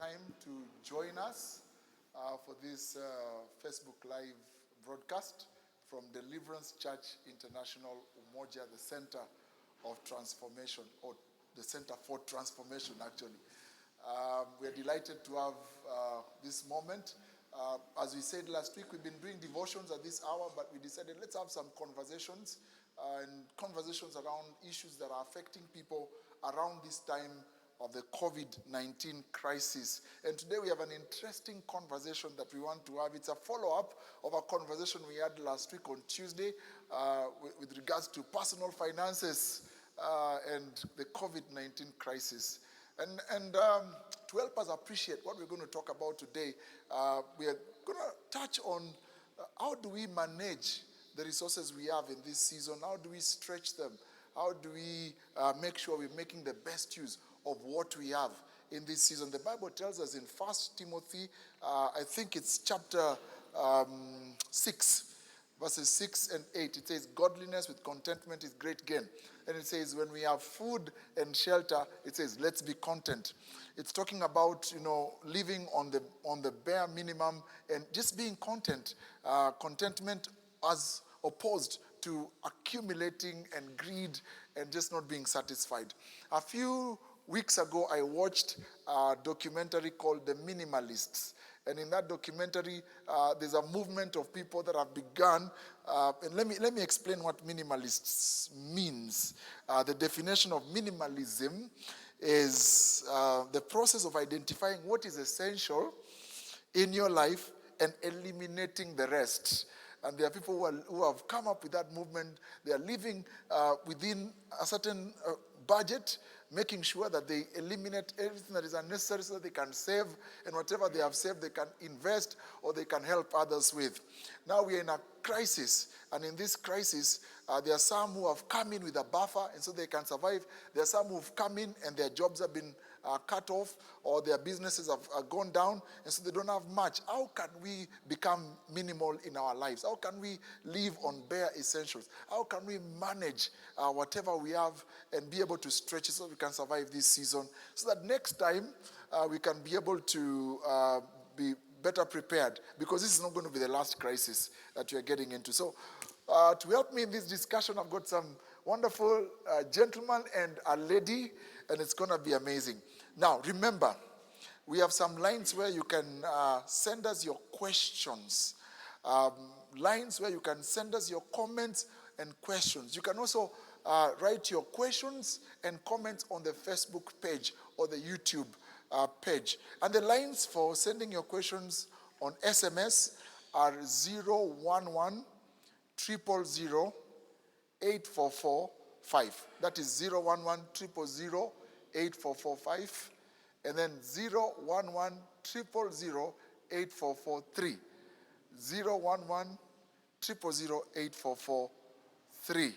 time to join us for this Facebook Live broadcast from Deliverance Church International Umoja, the Center of Transformation, or the Center for Transformation, actually. We're delighted to have this moment. As we said last week, we've been doing devotions at this hour, but we decided let's have some conversations and conversations around issues that are affecting people around this time of the COVID-19 crisis. And today we have an interesting conversation that we want to have. It's a follow-up of a conversation we had last week on Tuesday with regards to personal finances and the COVID-19 crisis. And to help us appreciate what we're going to talk about today, we are going to touch on how do we manage the resources we have in this season? How do we stretch them? How do we make sure we're making the best use of what we have in this season? The Bible tells us in 1 Timothy, I think it's chapter 6, verses 6 and 8. It says, godliness with contentment is great gain. And it says, when we have food and shelter, it says, let's be content. It's talking about, living on the bare minimum and just being content. Contentment as opposed to accumulating and greed and just not being satisfied. A few weeks ago, I watched a documentary called The Minimalists. And in that documentary, there's a movement of people that have begun. And let me explain what minimalists means. The definition of minimalism is the process of identifying what is essential in your life and eliminating the rest. And there are people who have come up with that movement. They are living within a certain budget, making sure that they eliminate everything that is unnecessary so that they can save, and whatever they have saved, they can invest or they can help others with. Now we are in a crisis, and in this crisis, there are some who have come in with a buffer, and so they can survive. There are some who have come in and their jobs have been cut off, or their businesses have gone down, and so they don't have much. How can we become minimal in our lives? How can we live on bare essentials? How can we manage whatever we have and be able to stretch it so we can survive this season, so that next time we can be able to be better prepared, because this is not going to be the last crisis that we are getting into. So to help me in this discussion, I've got some wonderful gentlemen and a lady, and it's going to be amazing. Now, remember, we have some lines where you can send us your questions, lines where you can send us your comments and questions. You can also write your questions and comments on the Facebook page or the YouTube page. And the lines for sending your questions on SMS are 011 000 8445. That is 011 000 8445. And then 011 000 8443. 011 000 8443.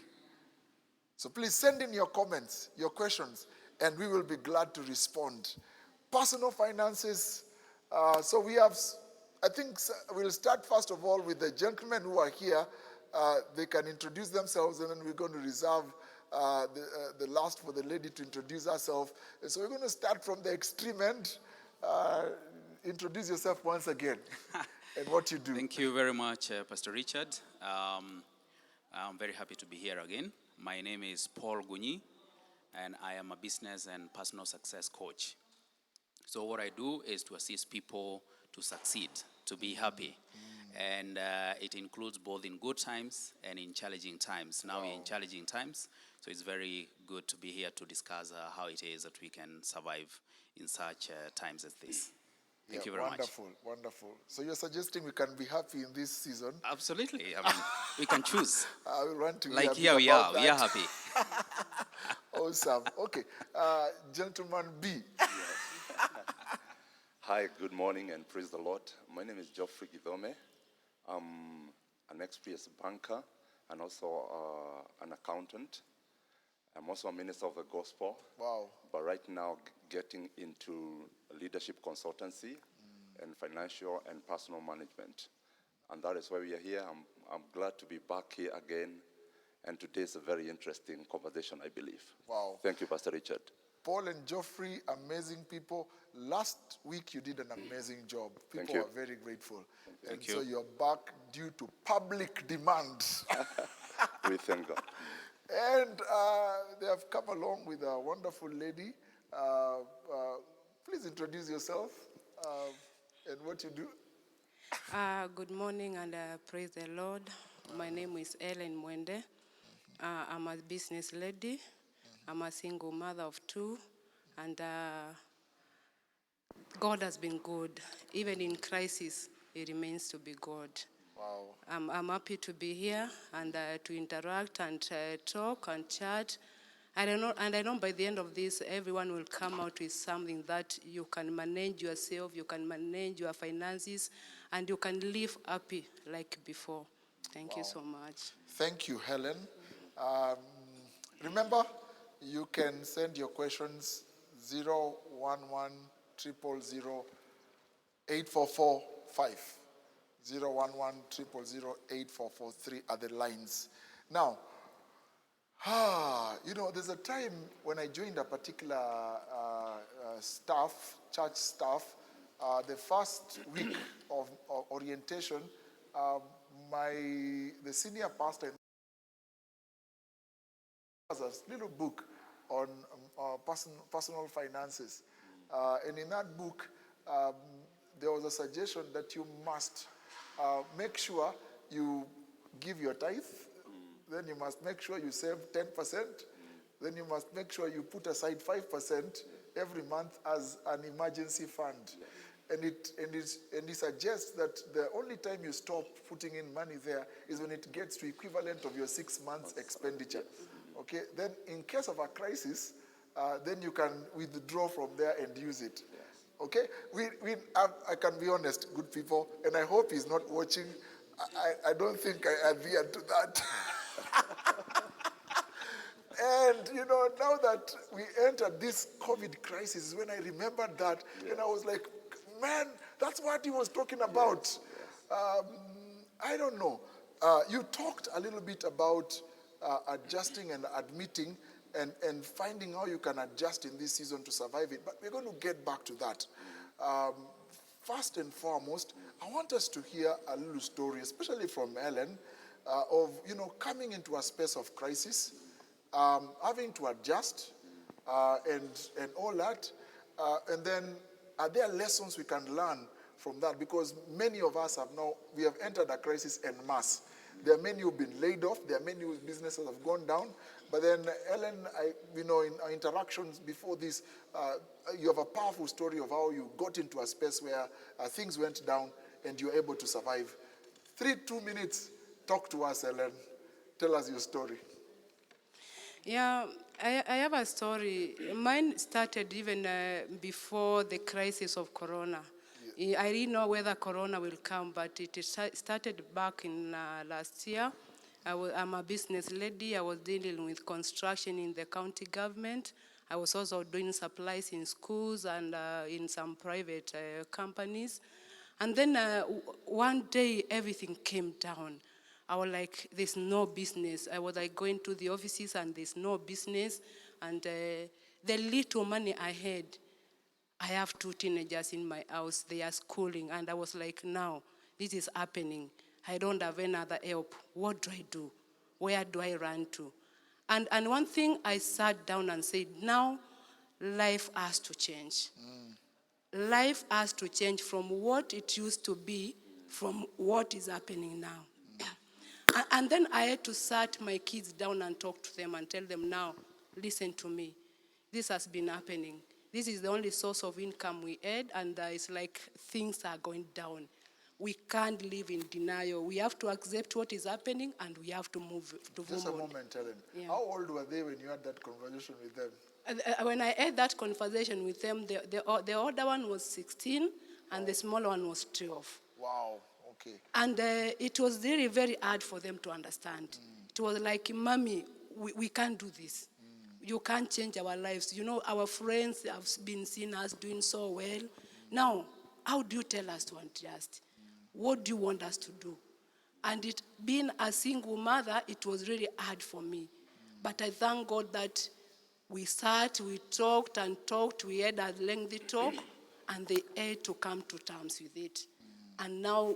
So please send in your comments, your questions, and we will be glad to respond. Personal finances. So we have, I think we'll start first of all with the gentlemen who are here. They can introduce themselves, and then we're going to reserve the last for the lady to introduce herself. And so we're going to start from the extreme end. Introduce yourself once again and what you do. Thank you very much, Pastor Richard. I'm very happy to be here again. My name is Paul Gunyi, and I am a business and personal success coach. So what I do is to assist people to succeed, to be happy. And it includes both in good times and in challenging times. Now we're in challenging times, so it's very good to be here to discuss how it is that we can survive in such times as this. Thank you very much. Wonderful. So you're suggesting we can be happy in this season? Absolutely. I mean, we can choose. I will want to like here we are. We are happy. Awesome. Okay. Gentleman B. Hi, good morning and praise the Lord. My name is Geoffrey Githome. I'm an experienced banker and also an accountant. I'm also a minister of the gospel. Wow. But right now getting into leadership consultancy and financial and personal management. And that is why we are here. I'm glad to be back here again. And today is a very interesting conversation, I believe. Wow. Thank you, Pastor Richard. Paul and Geoffrey, amazing people. Last week you did an amazing job. Thank People you. are very grateful. And Thank so you. you're back due to public demand. We thank God. And they have come along with a wonderful lady. Please introduce yourself and what you do. Good morning and praise the Lord. My name is Ellen Mwende. I'm a business lady. I'm a single mother of two. And God has been good. Even in crisis, He remains to be God. Wow. I'm happy to be here and to interact and talk and chat. And I know by the end of this, everyone will come out with something that you can manage yourself, you can manage your finances, and you can live happy like before. Thank you so much. Thank you, Helen. Remember, you can send your questions 011 000 8445. 011 000 8443 are the lines. Now, there's a time when I joined a particular church staff, the first week of orientation, the senior pastor has a little book on personal finances. And in that book, there was a suggestion that you must make sure you give your tithe. Then you must make sure you save 10%. Then you must make sure you put aside 5% every month as an emergency fund. And he suggests that the only time you stop putting in money there is when it gets to equivalent of your 6 months expenditure. Okay. Then in case of a crisis, then you can withdraw from there and use it. Okay. I can be honest, good people, and I hope he's not watching. I don't think I adhere to that. And, now that we entered this COVID crisis, when I remembered that, and I was like, man, that's what he was talking about. I don't know. You talked a little bit about adjusting and admitting and finding how you can adjust in this season to survive it. But we're going to get back to that. First and foremost, I want us to hear a little story, especially from Ellen, of, coming into a space of crisis, having to adjust and all that. And then are there lessons we can learn from that? Because many of us we have entered a crisis en masse. There are many who've been laid off. There are many whose businesses have gone down. But then, Ellen, in our interactions before this, you have a powerful story of how you got into a space where things went down and you're able to survive. 2 minutes. Talk to us, Ellen. Tell us your story. Yeah, I have a story. Mine started even before the crisis of Corona. Yeah. I didn't know whether Corona will come, but it started back in last year. I'm a business lady. I was dealing with construction in the county government. I was also doing supplies in schools and in some private companies. And then one day, everything came down. I was like, there's no business. I was like going to the offices and there's no business. And the little money I had, I have 2 teenagers in my house. They are schooling. And I was like, now, this is happening. I don't have any other help. What do I do? Where do I run to? And one thing I sat down and said, now life has to change. Life has to change from what it used to be, from what is happening now. And then I had to sit my kids down and talk to them and tell them, now, listen to me. This has been happening. This is the only source of income we had, and it's like things are going down. We can't live in denial. We have to accept what is happening, and we have to move on. Just a moment, Ellen. Yeah. How old were they when you had that conversation with them? When I had that conversation with them, the older one was 16, and the smaller one was 12. Wow, okay. And it was really very hard for them to understand. It was like, Mommy, we can't do this. You can't change our lives. Our friends have been seeing us doing so well. Now, how do you tell us to adjust? What do you want us to do? And being a single mother, it was really hard for me. But I thank God that We sat, we talked and talked, we had a lengthy talk, and they had to come to terms with it. And now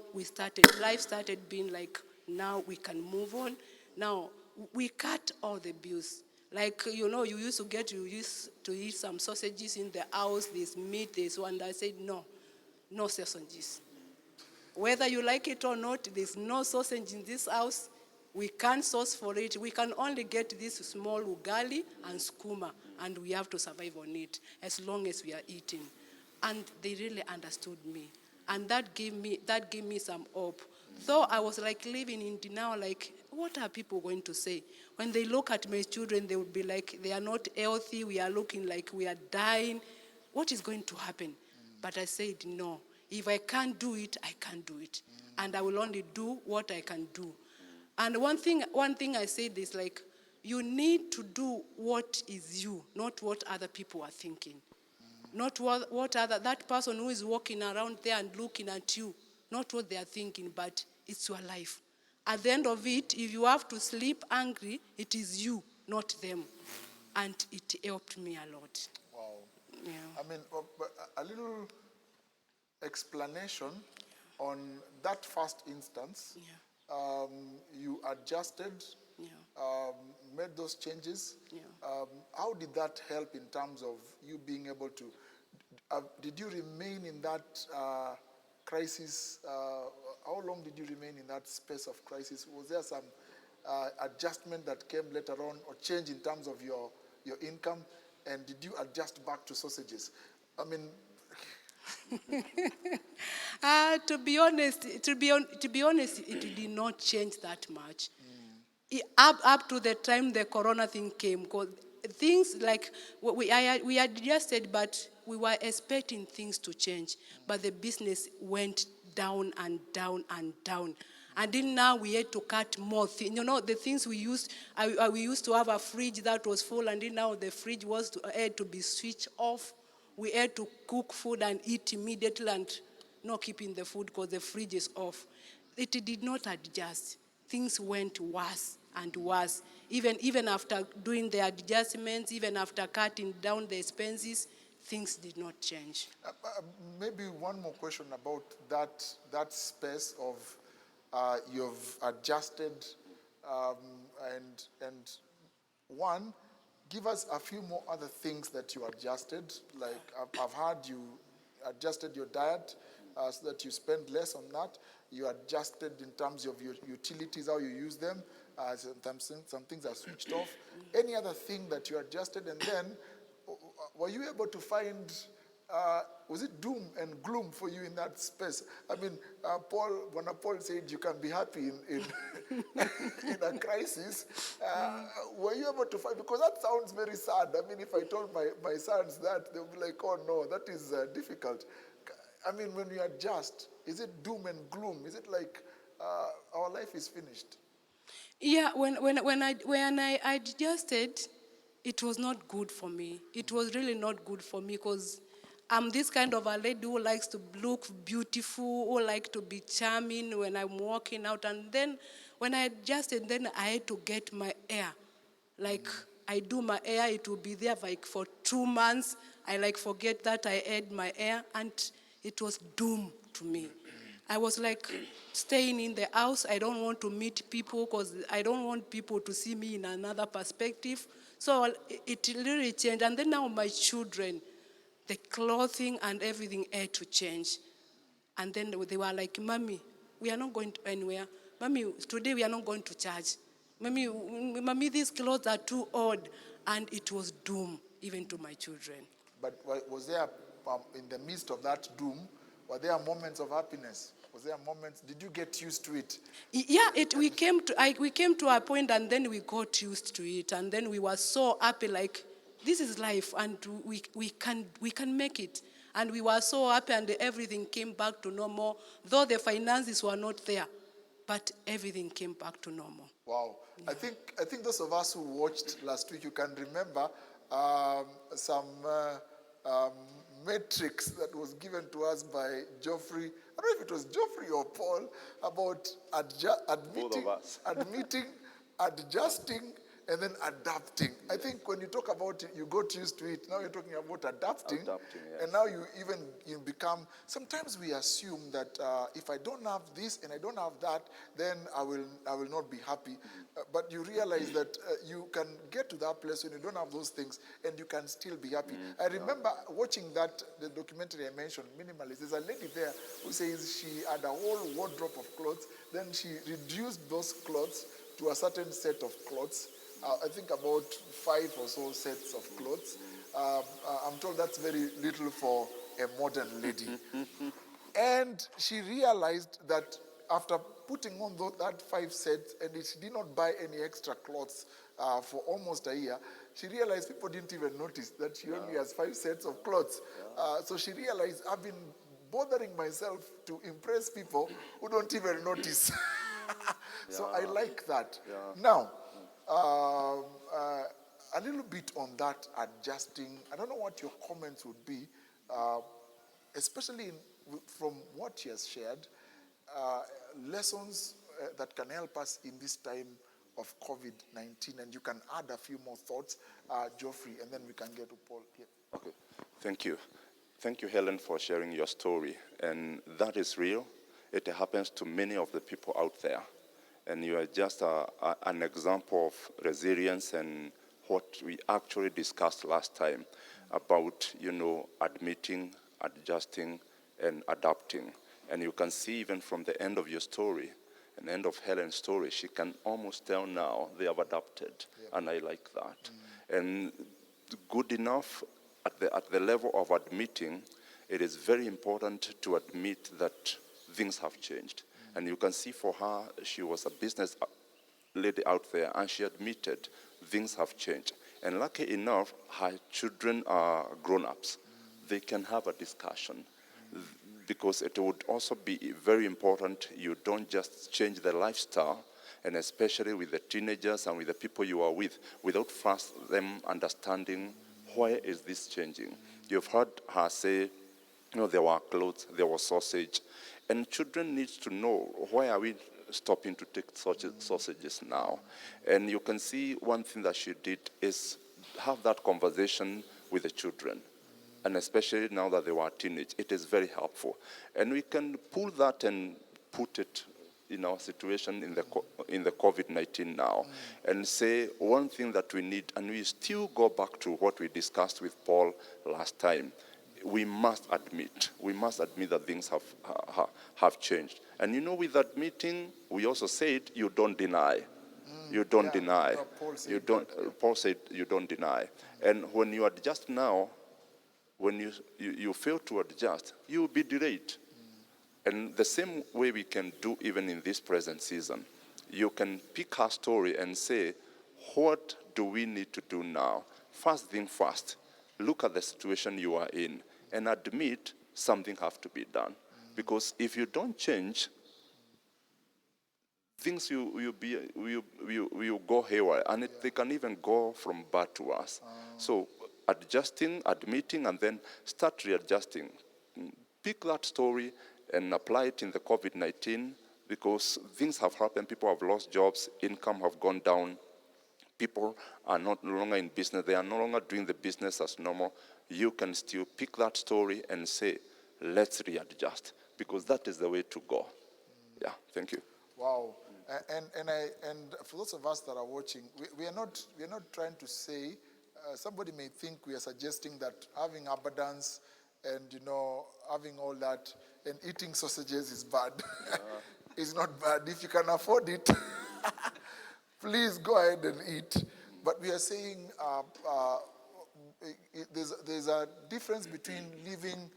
life started being like, now we can move on. Now, we cut all the bills. Like, you used to eat some sausages in the house, there's meat, there's one. I said, no sausages. Whether you like it or not, there's no sausage in this house. We can't source for it. We can only get this small ugali and skuma, and we have to survive on it as long as we are eating. And they really understood me. And that gave me some hope. Though I was like living in denial, like, what are people going to say? When they look at my children, they would be like, they are not healthy, we are looking like we are dying. What is going to happen? But I said, no. If I can't do it, I can't do it. And I will only do what I can do. And one thing I said is like, you need to do what is you, not what other people are thinking. Not what that person who is walking around there and looking at you, not what they are thinking, but it's your life. At the end of it, if you have to sleep angry, it is you, not them. And it helped me a lot. Wow. Yeah. I mean, a little explanation on that first instance. Yeah. You adjusted, Yeah. made those changes. Yeah. How did that help in terms of you being able to, did you remain in that crisis? How long did you remain in that space of crisis? Was there some adjustment that came later on, or change in terms of your income? And did you adjust back to sausages? I mean, To be honest, it did not change that much. Up to the time the corona thing came, because things like we adjusted, but we were expecting things to change. But the business went down and down and down. And then now we had to cut more things. The things we used to have a fridge that was full, and then now the fridge had to be switched off. We had to cook food and eat immediately and not keeping the food because the fridge is off. It did not adjust. Things went worse and worse. Even after doing the adjustments, even after cutting down the expenses, things did not change. maybe one more question about that space of you've adjusted, and one, give us a few more other things that you adjusted. Like I've heard you adjusted your diet so that you spend less on that. You adjusted in terms of your utilities, how you use them. Sometimes some things are switched off. Any other thing that you adjusted? And then, were you able to find, was it doom and gloom for you in that space? I mean, when Paul said you can be happy in in a crisis, were you able to find, because that sounds very sad. I mean, if I told my sons that, they'll be like, oh no, that is difficult. I mean, when you adjust, is it doom and gloom? Is it like our life is finished? Yeah, when I adjusted, it was not good for me. It was really not good for me because I'm this kind of a lady who likes to look beautiful, who like to be charming when I'm walking out. And then when I adjusted, then I had to get my hair. Like I do my hair, it will be there like for 2 months. I like forget that I had my hair, and it was doom to me. I was like staying in the house. I don't want to meet people because I don't want people to see me in another perspective. So it really changed. And then now my children, the clothing and everything had to change. And then they were like, Mommy, we are not going to anywhere. Mommy, today we are not going to church. Mommy, these clothes are too old. And it was doom, even to my children. But was there, in the midst of that doom, were there moments of happiness? Was there moments, did you get used to it? Yeah, we came to a point, and then we got used to it. And then we were so happy, like, this is life, and we can make it. And we were so happy, and everything came back to normal, though the finances were not there. But everything came back to normal. Wow. Yeah. I think those of us who watched last week, you can remember some matrix that was given to us by Geoffrey. I don't know if it was Geoffrey or Paul, about admitting, adjusting, and then adapting. I think when you talk about it, you got used to it. Now you're talking about adapting. Adapting, yes. And now you become, sometimes we assume that if I don't have this and I don't have that, then I will not be happy. But you realize that you can get to that place when you don't have those things and you can still be happy. I remember watching the documentary I mentioned, Minimalist. There's a lady there who says she had a whole wardrobe of clothes, then she reduced those clothes to a certain set of clothes. I think about 5 or so sets of clothes. I'm told that's very little for a modern lady. And she realized that after putting on that 5 sets, and she did not buy any extra clothes for almost a year, she realized people didn't even notice that she only has 5 sets of clothes. So she realized, I've been bothering myself to impress people who don't even notice. So I like that. Now, a little bit on that adjusting. I don't know what your comments would be, especially from what she has shared, lessons that can help us in this time of COVID-19. And you can add a few more thoughts, Geoffrey, and then we can get to Paul. Yeah. Okay, thank you. Thank you, Helen, for sharing your story. And that is real. It happens to many of the people out there. And you are just an example of resilience and what we actually discussed last time about, admitting, adjusting, and adapting. And you can see even from the end of your story, and end of Helen's story, she can almost tell now they have adapted. Yeah. And I like that. And good enough at the level of admitting, it is very important to admit that things have changed. And you can see for her, she was a business lady out there, and she admitted things have changed. And lucky enough, her children are grown-ups. They can have a discussion, because it would also be very important you don't just change the lifestyle, and especially with the teenagers and with the people you are with, without first them understanding why is this changing. You've heard her say, there were clothes, there was sausage, and children need to know, why are we stopping to take sausages now? And you can see one thing that she did is have that conversation with the children. And especially now that they were teenage, it is very helpful. And we can pull that and put it in our situation in the COVID-19 now, and say one thing that we need, and we still go back to what we discussed with Paul last time. We must admit that things have changed. And with admitting, we also said you don't deny. You don't deny. Paul said you don't deny. And when you adjust now, when you fail to adjust, you will be delayed. And the same way we can do even in this present season. You can pick her story and say, what do we need to do now? First thing first, look at the situation you are in and admit something has to be done. Because if you don't change, things will go haywire, and they can even go from bad to worse. So adjusting, admitting, and then start readjusting. Pick that story and apply it in the COVID-19, because things have happened. People have lost jobs, income have gone down. People are no longer in business. They are no longer doing the business as normal. You can still pick that story and say, let's readjust, because that is the way to go. Yeah, thank you. Wow. And for those of us that are watching, we are not trying to say, somebody may think we are suggesting that having abundance and having all that and eating sausages is bad. It's not bad. If you can afford it, please go ahead and eat. But we are saying there's a difference between living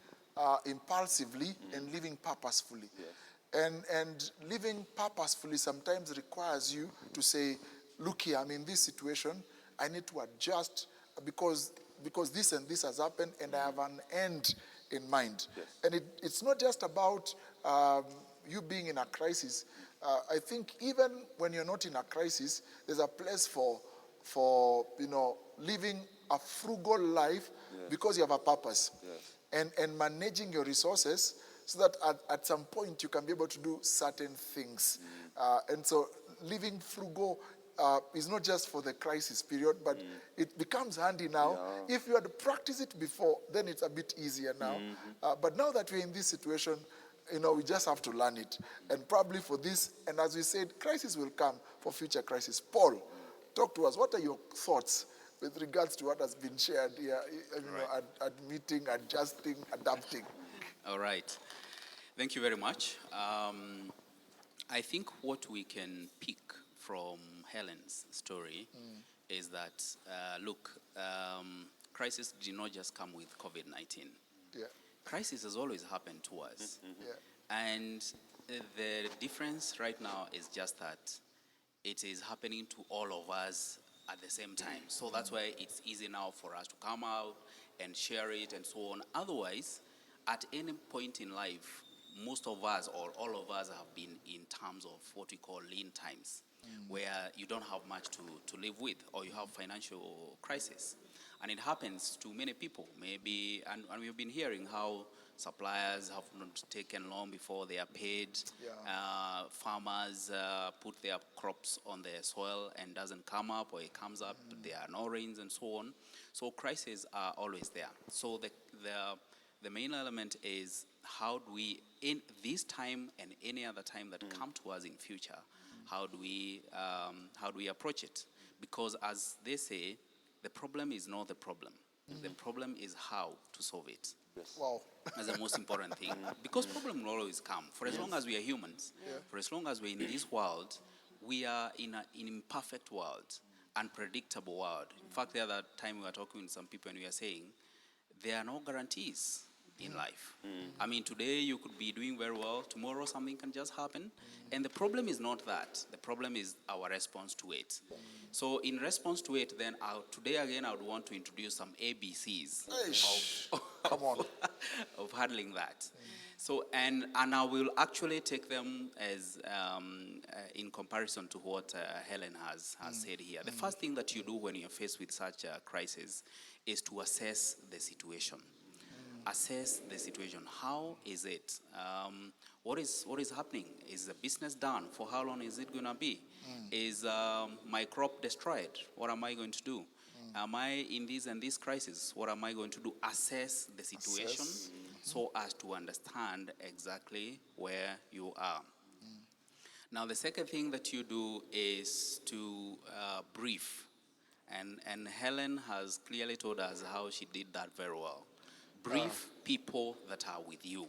impulsively and living purposefully. Yes. And living purposefully sometimes requires you to say, look here, I'm in this situation, I need to adjust because this and this has happened and I have an end in mind. Yes. And it's not just about you being in a crisis. I think even when you're not in a crisis, there's a place for living a frugal life. Yes. Because you have a purpose. Yes. And managing your resources so that at some point you can be able to do certain things. And so living frugal is not just for the crisis period, but it becomes handy now. If you had practiced it before, then it's a bit easier now. But now that we're in this situation, we just have to learn it. And probably for this, and as we said, crisis will come for future crisis. Paul, talk to us. What are your thoughts with regards to what has been shared here? Admitting, adjusting, adapting. All right. Thank you very much. I think what we can pick from Helen's story is that, crisis did not just come with COVID-19. Yeah. Crisis has always happened to us. Yeah. And the difference right now is just that it is happening to all of us at the same time. So that's why it's easy now for us to come out and share it and so on. Otherwise, at any point in life, most of us or all of us have been in terms of what we call lean times, where you don't have much to live with, or you have financial crisis. And it happens to many people, maybe, and we've been hearing how suppliers have not taken long before they are paid. Yeah. Farmers put their crops on the soil and doesn't come up, or it comes up, there are no rains and so on. So crises are always there. So the main element is, how do we, in this time and any other time that come to us in future, how do we approach it? Because as they say, the problem is not the problem. The problem is how to solve it. Wow. That's the most important thing. Because problem will always come. For as long as we are humans, for as long as we're in this world, we are in an imperfect world, unpredictable world. In fact, the other time we were talking with some people and we were saying, there are no guarantees in life. I mean, today you could be doing very well, tomorrow something can just happen. And the problem is not that. The problem is our response to it. So in response to it, then today again I would want to introduce some ABCs Come on. of handling that. So, and I will actually take them as in comparison to what Helen has said here. The first thing that you do when you're faced with such a crisis is to assess the situation. Assess the situation. How is it? What is happening? Is the business done? For how long is it going to be? Is my crop destroyed? What am I going to do? Am I in this and this crisis? What am I going to do? Assess the situation so as to understand exactly where you are. Now, the second thing that you do is to brief. And Helen has clearly told us how she did that very well. Brief people that are with you.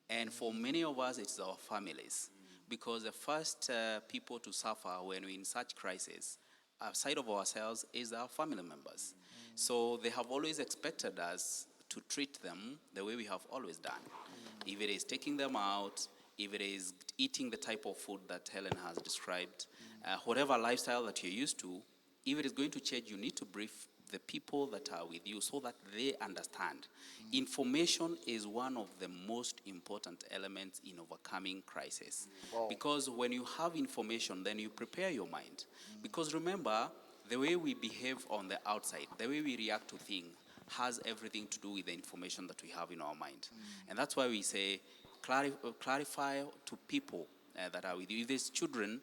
And for many of us, it's our families. Because the first people to suffer when we're in such crisis, outside of ourselves, is our family members. So they have always expected us to treat them the way we have always done. If it is taking them out, if it is eating the type of food that Helen has described, whatever lifestyle that you're used to, if it is going to change, you need to brief the people that are with you so that they understand. Information is one of the most important elements in overcoming crisis. Wow. Because when you have information, then you prepare your mind. Because remember, the way we behave on the outside, the way we react to things, has everything to do with the information that we have in our mind. And that's why we say, clarify to people that are with you. If there's children,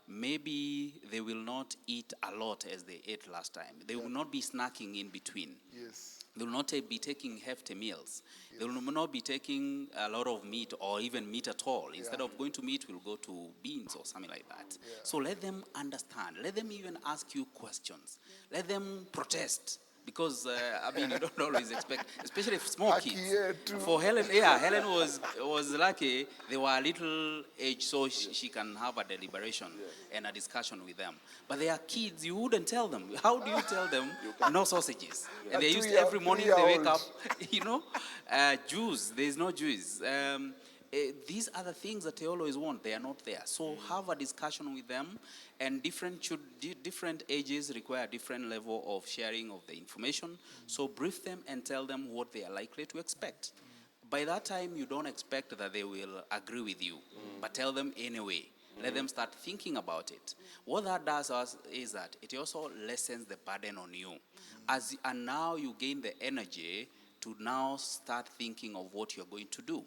maybe they will not eat a lot as they ate last time. They will not be snacking in between. Yes. They will not be taking hefty meals. They will not be taking a lot of meat or even meat at all. Instead of going to meat, we'll go to beans or something like that. So let them understand. Let them even ask you questions. Let them protest. Because, you don't always expect, especially if small kids. For Helen, Helen was lucky. They were a little age, so she can have a deliberation and a discussion with them. But they are kids, you wouldn't tell them. How do you tell them no sausages? And they used every morning they wake up, juice, there's no juice. These are the things that they always want. They are not there. So have a discussion with them, and different ages require a different level of sharing of the information. So brief them and tell them what they are likely to expect. By that time, you don't expect that they will agree with you, but tell them anyway. Let them start thinking about it. What that does is that it also lessens the burden on you. And now you gain the energy to now start thinking of what you're going to do.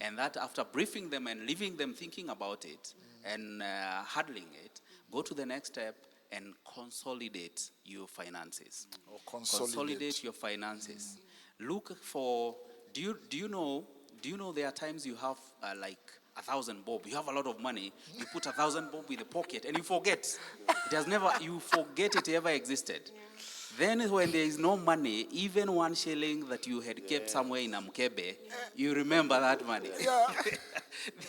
And that after briefing them and leaving them thinking about it and handling it, go to the next step and consolidate your finances. Or consolidate. Your finances. Look for, do you know there are times you have like 1,000 bob, you have a lot of money, you put 1,000 bob in the pocket and you forget. It has never, you forget it ever existed. Then when there is no money, even 1 shilling that you had kept somewhere in a mkebe, you remember that money. Yeah.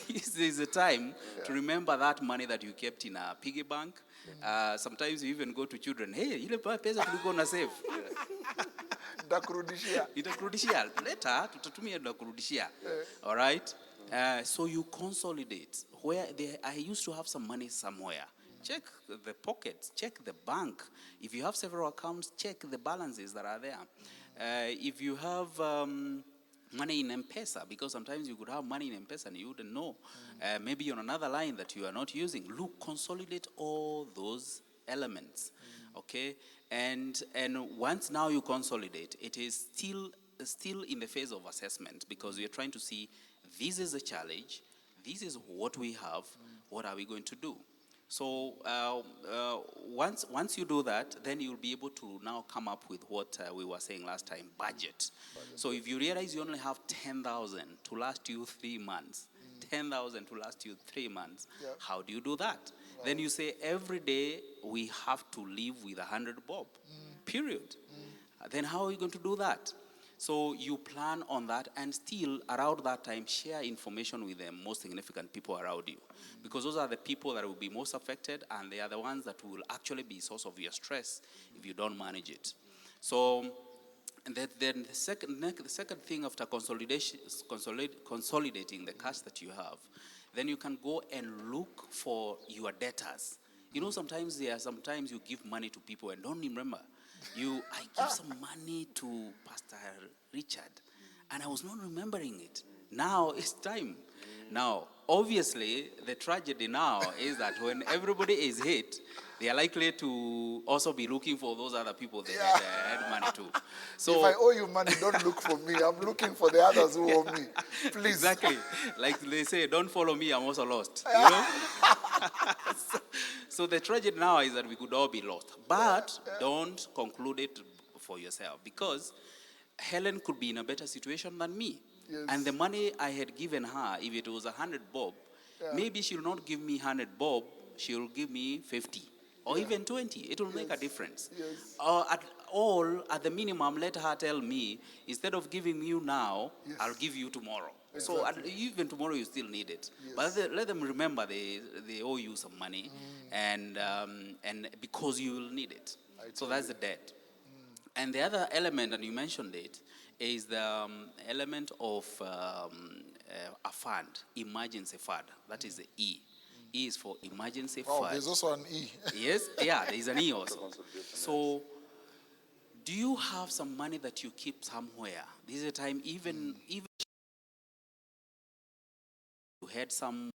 This is a time to remember that money that you kept in a piggy bank. Sometimes you even go to children, hey, ile pesa tulikuwa na save. Ndakurudishia. Itakurudishia. Later, tutatumia ndakurudishia. All right? So you consolidate. I used to have some money somewhere. Check the pockets, check the bank. If you have several accounts, check the balances that are there. If you have money in M-Pesa, because sometimes you could have money in M-Pesa and you wouldn't know. Maybe on another line that you are not using. Look, consolidate all those elements, okay? And once now you consolidate, it is still in the phase of assessment, because we are trying to see, this is a challenge, this is what we have, what are we going to do? So once you do that, then you'll be able to now come up with what we were saying last time, budget. So if you realize you only have 10,000 to last you 3 months, 10,000 to last you 3 months, how do you do that? Then you say, every day we have to live with 100 bob, period. Then how are you going to do that? So you plan on that, and still around that time share information with the most significant people around you, because those are the people that will be most affected, and they are the ones that will actually be source of your stress if you don't manage it. So then the second thing after consolidating the cash that you have, then you can go and look for your debtors. You know, sometimes you give money to people and don't remember. I give some money to Pastor Richard, and I was not remembering it. Now it's time. Now, obviously, the tragedy now is that when everybody is hit, they are likely to also be looking for those other people they had money to. So if I owe you money, don't look for me. I'm looking for the others who owe me. Please. Exactly. Like they say, don't follow me, I'm also lost. You know? So the tragedy now is that we could all be lost. But don't conclude it for yourself, because Helen could be in a better situation than me. Yes. And the money I had given her, if it was 100 bob, maybe she'll not give me 100 bob, she'll give me 50 or even 20. It will make a difference. Yes. At the minimum, let her tell me, instead of giving you now, I'll give you tomorrow. Exactly. So even tomorrow you still need it. Yes. But let them remember they owe you some money, and because you will need it. So that's the debt. And the other element, and you mentioned it, is the element of a fund, emergency fund. That is the E. E is for emergency fund. There's also an E. Yes, yeah, there is an E also. So, do you have some money that you keep somewhere? This is a time, even you had some,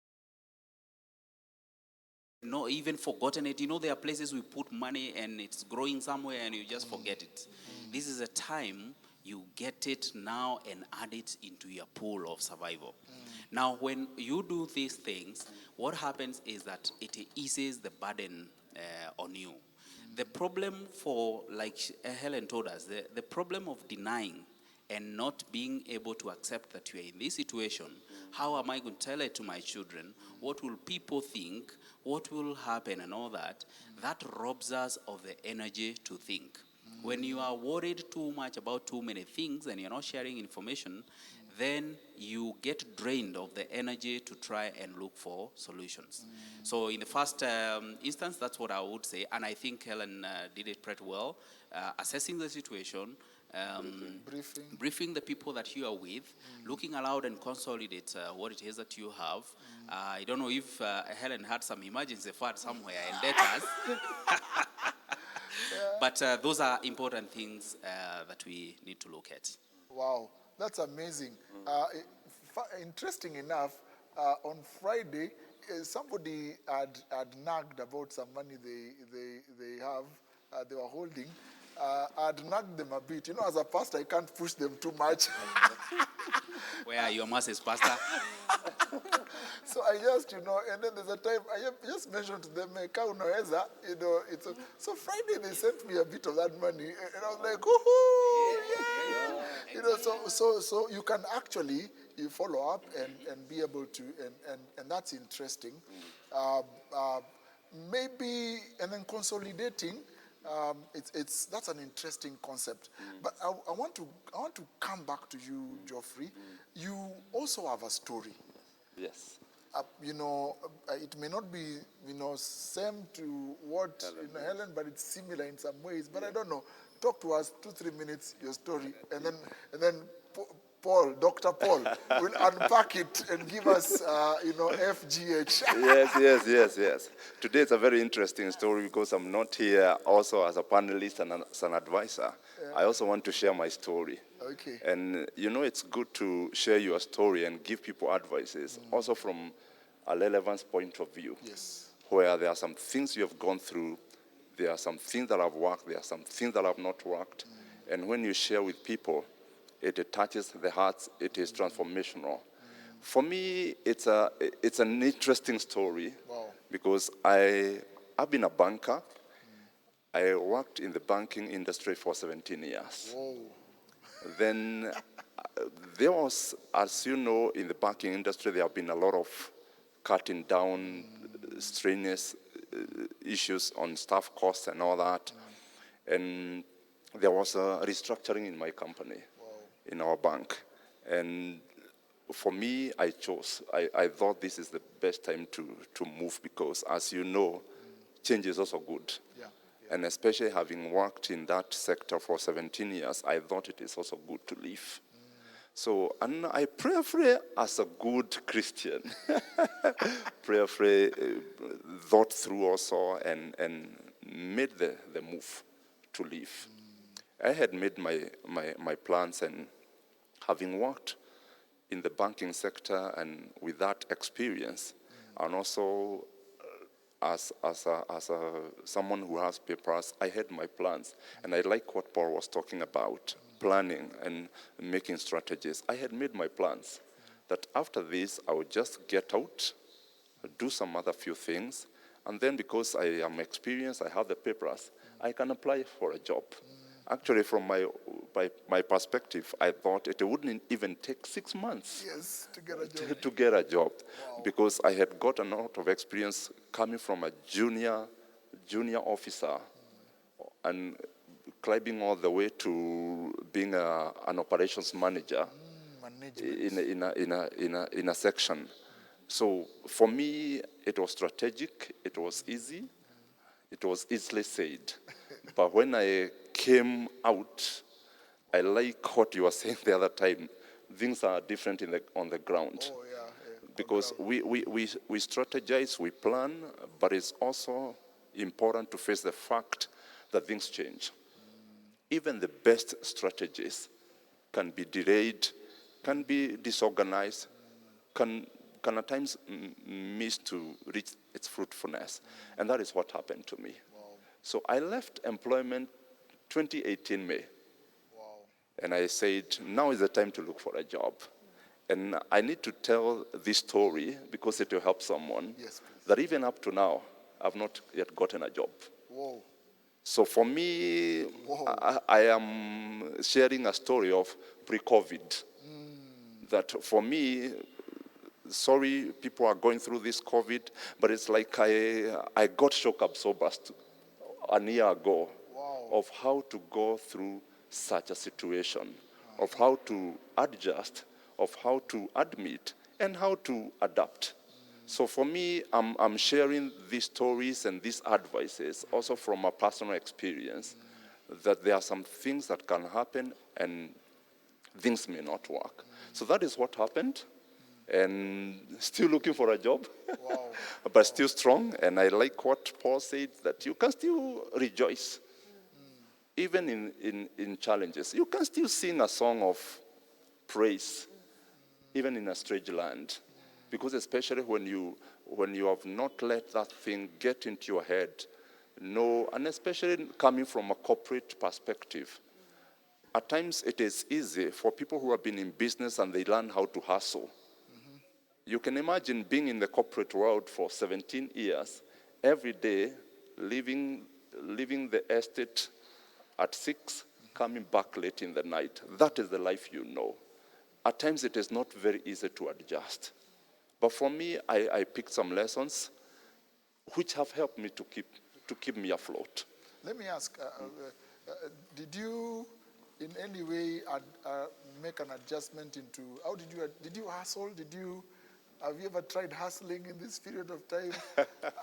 no, even forgotten it. You know, there are places we put money and it's growing somewhere and you just forget it. This is a time you get it now and add it into your pool of survival. Now, when you do these things, what happens is that it eases the burden on you. The problem like Helen told us, the problem of denying and not being able to accept that you are in this situation, how am I going to tell it to my children? What will people think? What will happen and all that? That robs us of the energy to think. When you are worried too much about too many things and you're not sharing information, then you get drained of the energy to try and look for solutions. So in the first instance, that's what I would say. And I think Helen did it pretty well. Assessing the situation, briefing the people that you are with, looking aloud and consolidate what it is that you have. I don't know if Helen had some emergency fund somewhere and debtors. But those are important things that we need to look at. Wow, that's amazing. Interesting enough, on Friday, somebody had nagged about some money they have, they were holding, I'd nag them a bit. You know, as a pastor, I can't push them too much. Where are your masses, Pastor? So I just, and then there's a time I just mentioned to them, "Ka unaweza," it's so Friday they sent me a bit of that money, and I was like, "Woohoo, yeah!" So you can actually follow up and be able to, and that's interesting. Maybe, and then consolidating. That's an interesting concept. But I want to come back to you, Geoffrey. You also have a story. Yes. It may not be, same to what Helen, but it's similar in some ways. But I don't know. Talk to us 2-3 minutes your story, and then Paul, Dr. Paul, will unpack it and give us, FGH. Yes. Today it's a very interesting story because I'm not here also as a panelist and as an advisor. Yeah. I also want to share my story. Okay. And it's good to share your story and give people advices, also from a relevance point of view. Yes. Where there are some things you have gone through, there are some things that have worked, there are some things that have not worked. And when you share with people, it touches the hearts, it is transformational. For me, it's an interesting story. Wow. Because I've been a banker. I worked in the banking industry for 17 years. Whoa. Then there was, as you know, in the banking industry, there have been a lot of cutting down, strenuous issues on staff costs and all that. And there was a restructuring in my company, in our bank. And for me, I thought this is the best time to move because, as you know, change is also good. Yeah. And especially having worked in that sector for 17 years, I thought it is also good to leave. So, and I prayerfully, as a good Christian, prayerfully thought through also and made the move to leave. I had made my plans, and having worked in the banking sector and with that experience, and also as someone who has papers, I had my plans. And I like what Paul was talking about, planning and making strategies. I had made my plans that after this, I would just get out, do some other few things, and then because I am experienced, I have the papers, I can apply for a job. Actually, from my perspective, I thought it wouldn't even take 6 months. Yes, to get a job. To get a job. Wow. Because I had got a lot of experience coming from a junior officer and climbing all the way to being an operations manager in a section. So for me, it was strategic, it was easy, it was easily said. But when I came out, I like what you were saying the other time. Things are different on the ground. Oh, yeah. Because we strategize, we plan, but it's also important to face the fact that things change. Even the best strategies can be delayed, can be disorganized, can at times miss to reach its fruitfulness. And that is what happened to me. Wow. So I left employment 2018 May. Wow. And I said, now is the time to look for a job. And I need to tell this story because it will help someone. Yes, please. That even up to now, I've not yet gotten a job. Whoa. So for me, I am sharing a story of pre-COVID. That for me, sorry, people are going through this COVID, but it's like I got shock absorbers a year ago. Wow. Of how to go through such a situation, of how to adjust, of how to admit, and how to adapt. So for me, I'm sharing these stories and these advices also from a personal experience, that there are some things that can happen and things may not work. So that is what happened, and still looking for a job, Wow. but still strong. And I like what Paul said, that you can still rejoice. Even in challenges, you can still sing a song of praise, even in a strange land. Because especially when you have not let that thing get into your head No, and especially coming from a corporate perspective. At times it is easy for people who have been in business and they learn how to hustle. You can imagine being in the corporate world for 17 years, every day, leaving the estate at 6, coming back late in the night. That is the life you know. At times it is not very easy to adjust. But for me, I picked some lessons which have helped me to keep me afloat. Let me ask, did you in any way make an adjustment into, how did you hustle? Have you ever tried hustling in this period of time?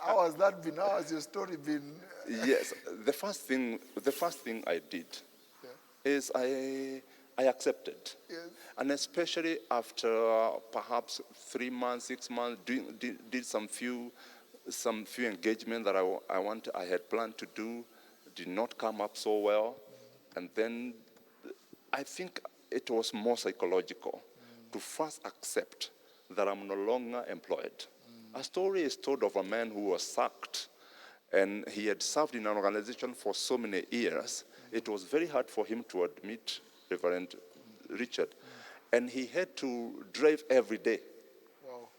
How has that been? How has your story been? Yes, the first thing I did is I accepted. Yes. And especially after perhaps 3 months, 6 months, did some few engagement that I had planned to do, did not come up so well. And then I think it was more psychological to first accept that I'm no longer employed. A story is told of a man who was sacked, and he had served in an organization for so many years. It was very hard for him to admit, Reverend Richard, and he had to drive every day. Wow.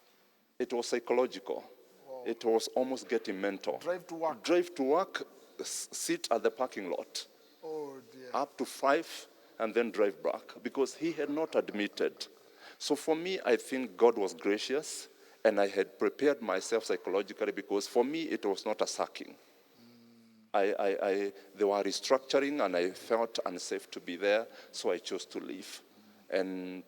It was psychological. Wow. It was almost getting mental. Drive to work. Drive to work, sit at the parking lot, Oh dear. up to 5, and then drive back, because he had not admitted. So for me, I think God was gracious, and I had prepared myself psychologically, because for me, it was not a sacking. They were restructuring, and I felt unsafe to be there, so I chose to leave. And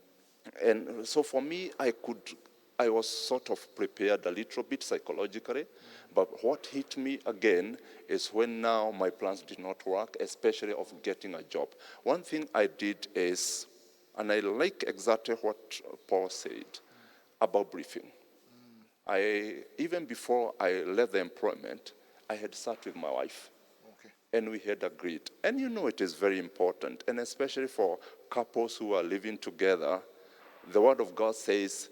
so for me, I was sort of prepared a little bit psychologically, but what hit me again is when now my plans did not work, especially of getting a job. One thing I did is, and I like exactly what Paul said about briefing. Even before I left the employment, I had sat with my wife. Okay. And we had agreed. And you know it is very important, and especially for couples who are living together, the Word of God says,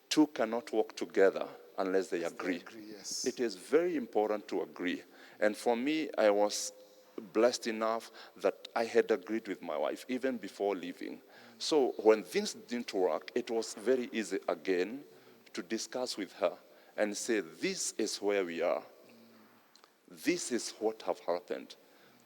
2 cannot walk together unless they agree. Yes. It is very important to agree. And for me, I was blessed enough that I had agreed with my wife even before leaving. So when things didn't work, it was very easy again to discuss with her and say, this is where we are. This is what have happened.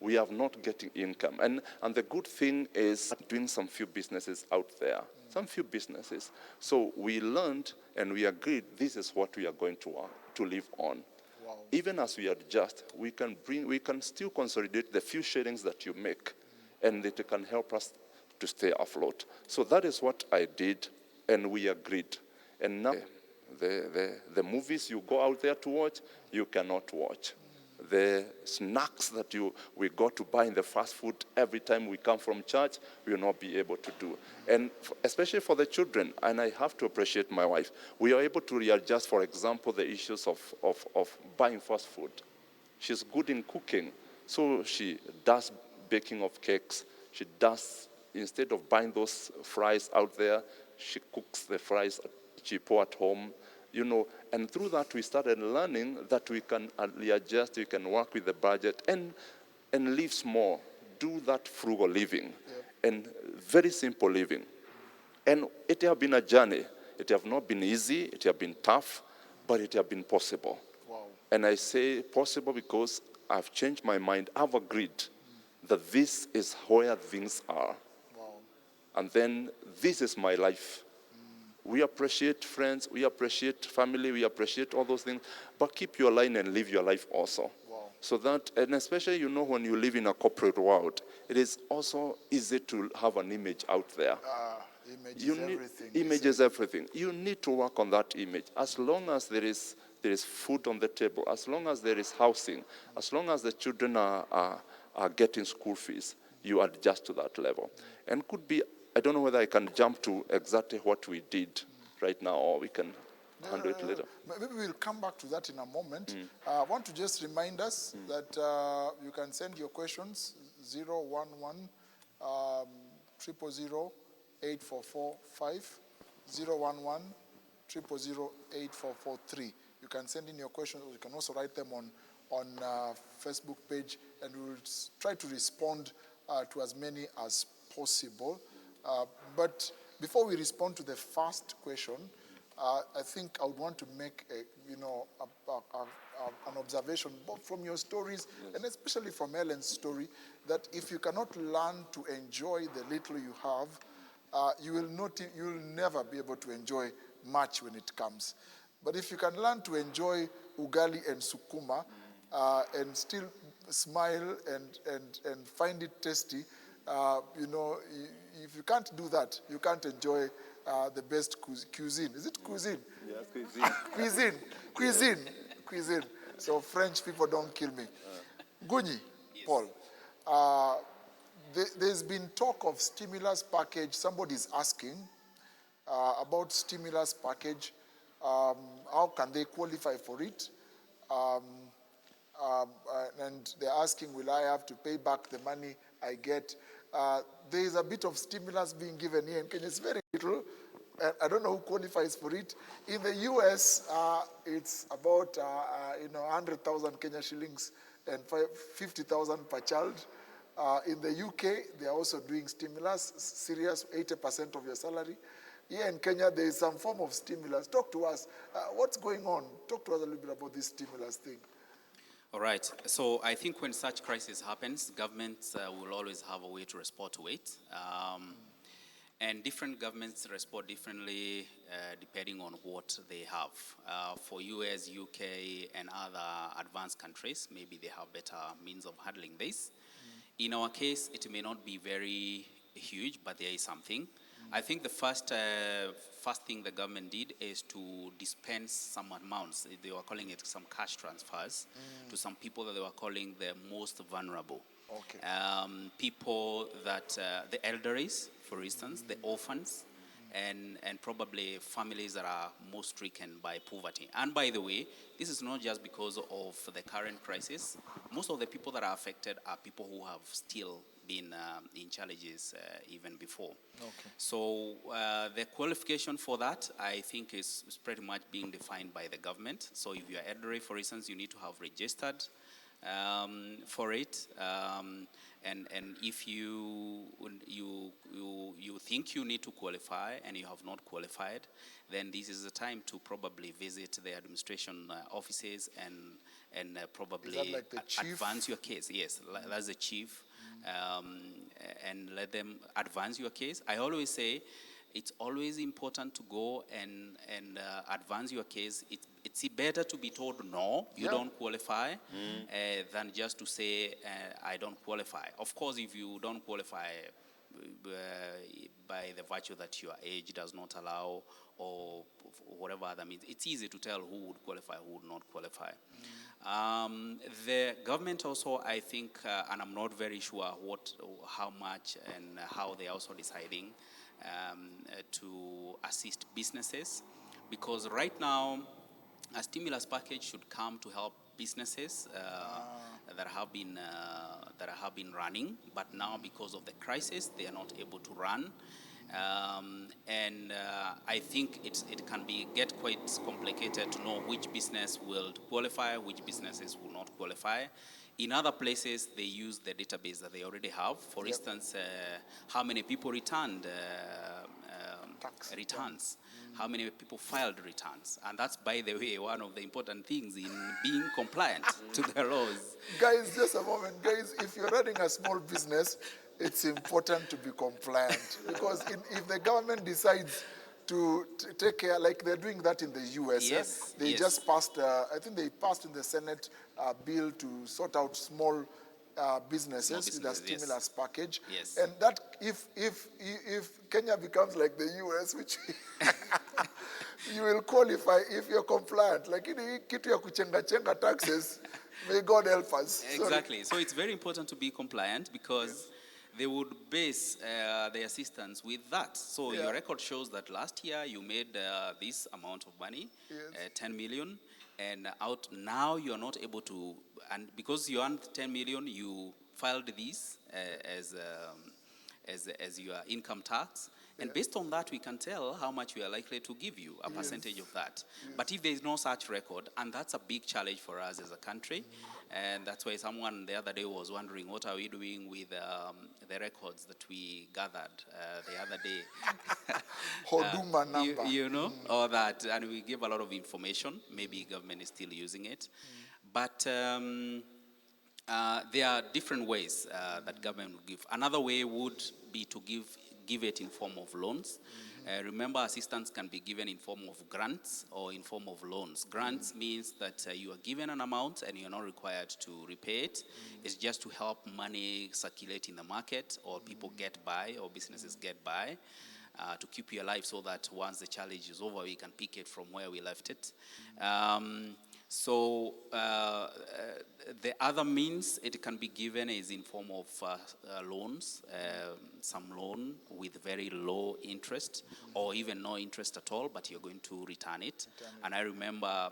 We are not getting income. And the good thing is doing some few businesses out there. Some few businesses. So we learned and we agreed this is what we are going to live on. Wow. Even as we adjust, we can still consolidate the few shillings that you make, and it can help us to stay afloat. So that is what I did, and we agreed. And now the movies you go out there to watch, you cannot watch. The snacks that we go to buy in the fast food every time we come from church, we will not be able to do. And especially for the children, and I have to appreciate my wife, we are able to readjust, for example, the issues of buying fast food. She's good in cooking, so she does baking of cakes. She does, instead of buying those fries out there, she cooks the fries cheaper at home. You know, and through that we started learning that we can readjust, we can work with the budget and live small, do that frugal living, and very simple living. And it has been a journey. It has not been easy, it has been tough, but it has been possible. Wow. And I say possible because I've changed my mind. I've agreed that this is where things are. Wow. And then this is my life. We appreciate friends, we appreciate family, we appreciate all those things, but keep your line and live your life also. Wow. So that, and especially, you know, when you live in a corporate world, it is also easy to have an image out there. Image You is need everything. image is everything. You need to work on that image. As long as there is food on the table, as long as there is housing, as long as the children are getting school fees, you adjust to that level. And could be, I don't know whether I can jump to exactly what we did right now, or we can handle it later. Maybe we'll come back to that in a moment. I want to just remind us that you can send your questions 011 000 8445, 011 000 8443. You can send in your questions, or you can also write them on on Facebook page, and we will try to respond to as many as possible. But before we respond to the first question, I think I would want to make an observation both from your stories and especially from Ellen's story, that if you cannot learn to enjoy the little you have, you will never be able to enjoy much when it comes. But if you can learn to enjoy ugali and sukuma and still smile and find it tasty, if you can't do that, you can't enjoy the best cuisine. Is it cuisine? Yes, cuisine. Cuisine. So French people don't kill me. Gunyi, yes. Paul, there's been talk of stimulus package. Somebody's asking about stimulus package. How can they qualify for it? And they're asking, will I have to pay back the money I get? There is a bit of stimulus being given here in Kenya. It's very little. I don't know who qualifies for it. In the US, it's about 100,000 Kenya shillings and 50,000 per child. In the UK, they are also doing stimulus, serious, 80% of your salary. Here in Kenya, there is some form of stimulus. Talk to us. What's going on? Talk to us a little bit about this stimulus thing. All right. So I think when such crisis happens, governments will always have a way to respond to it. And different governments respond differently depending on what they have. For US, UK, and other advanced countries, maybe they have better means of handling this. In our case, it may not be very huge, but there is something. I think the first thing the government did is to dispense some amounts. They were calling it some cash transfers to some people that they were calling the most vulnerable. Okay. People that, the elderlies, for instance, the orphans, and probably families that are most stricken by poverty. And by the way, this is not just because of the current crisis. Most of the people that are affected are people who have still been in challenges even before. Okay. So the qualification for that, I think, is pretty much being defined by the government. So if you are elderly, for instance, you need to have registered for it, and if you think you need to qualify and you have not qualified, then this is the time to probably visit the administration offices and probably like the chief? Advance your case. Yes, that's the chief, and let them advance your case. I always say, it's always important to go and advance your case. It's better to be told no, you don't qualify, than just to say I don't qualify. Of course, if you don't qualify by the virtue that your age does not allow or whatever other means, it's easy to tell who would qualify, who would not qualify. The government also, I think, and I'm not very sure how much and how they're also deciding to assist businesses, because right now a stimulus package should come to help businesses that have been running, but now because of the crisis they are not able to run, and I think it can get quite complicated to know which business will qualify, which businesses will not qualify. In other places, they use the database that they already have. For instance, how many people returned returns, how many people filed returns. And that's, by the way, one of the important things in being compliant to the laws. Guys, just a moment. Guys, if you're running a small business, it's important to be compliant. Because if the government decides to take care, like they're doing that in the US. Yes. They just passed, I think they passed in the Senate a bill to sort out small businesses with a stimulus package. Yes. And that if Kenya becomes like the US, which you will qualify if you're compliant. Like kitu ya kuchenga taxes, may God help us. Exactly. So it's very important to be compliant, because they would base the assistance with that. So your record shows that last year you made this amount of money, 10 million, and now you're not able to, and because you earned 10 million, you filed this as your income tax, And based on that, we can tell how much we are likely to give you, a percentage of that. But if there is no such record, and that's a big challenge for us as a country, and that's why someone the other day was wondering, what are we doing with the records that we gathered the other day? Hoduma number. You know, or that, and we give a lot of information. Maybe government is still using it. But there are different ways that government would give. Another way would be to give it in form of loans. Remember, assistance can be given in form of grants or in form of loans. Grants means that you are given an amount and you're not required to repay it. It's just to help money circulate in the market, or people get by, or businesses get by, to keep you alive, so that once the challenge is over, we can pick it from where we left it. So the other means it can be given is in form of loans, some loan with very low interest, or even no interest at all, but you're going to return it. And I remember,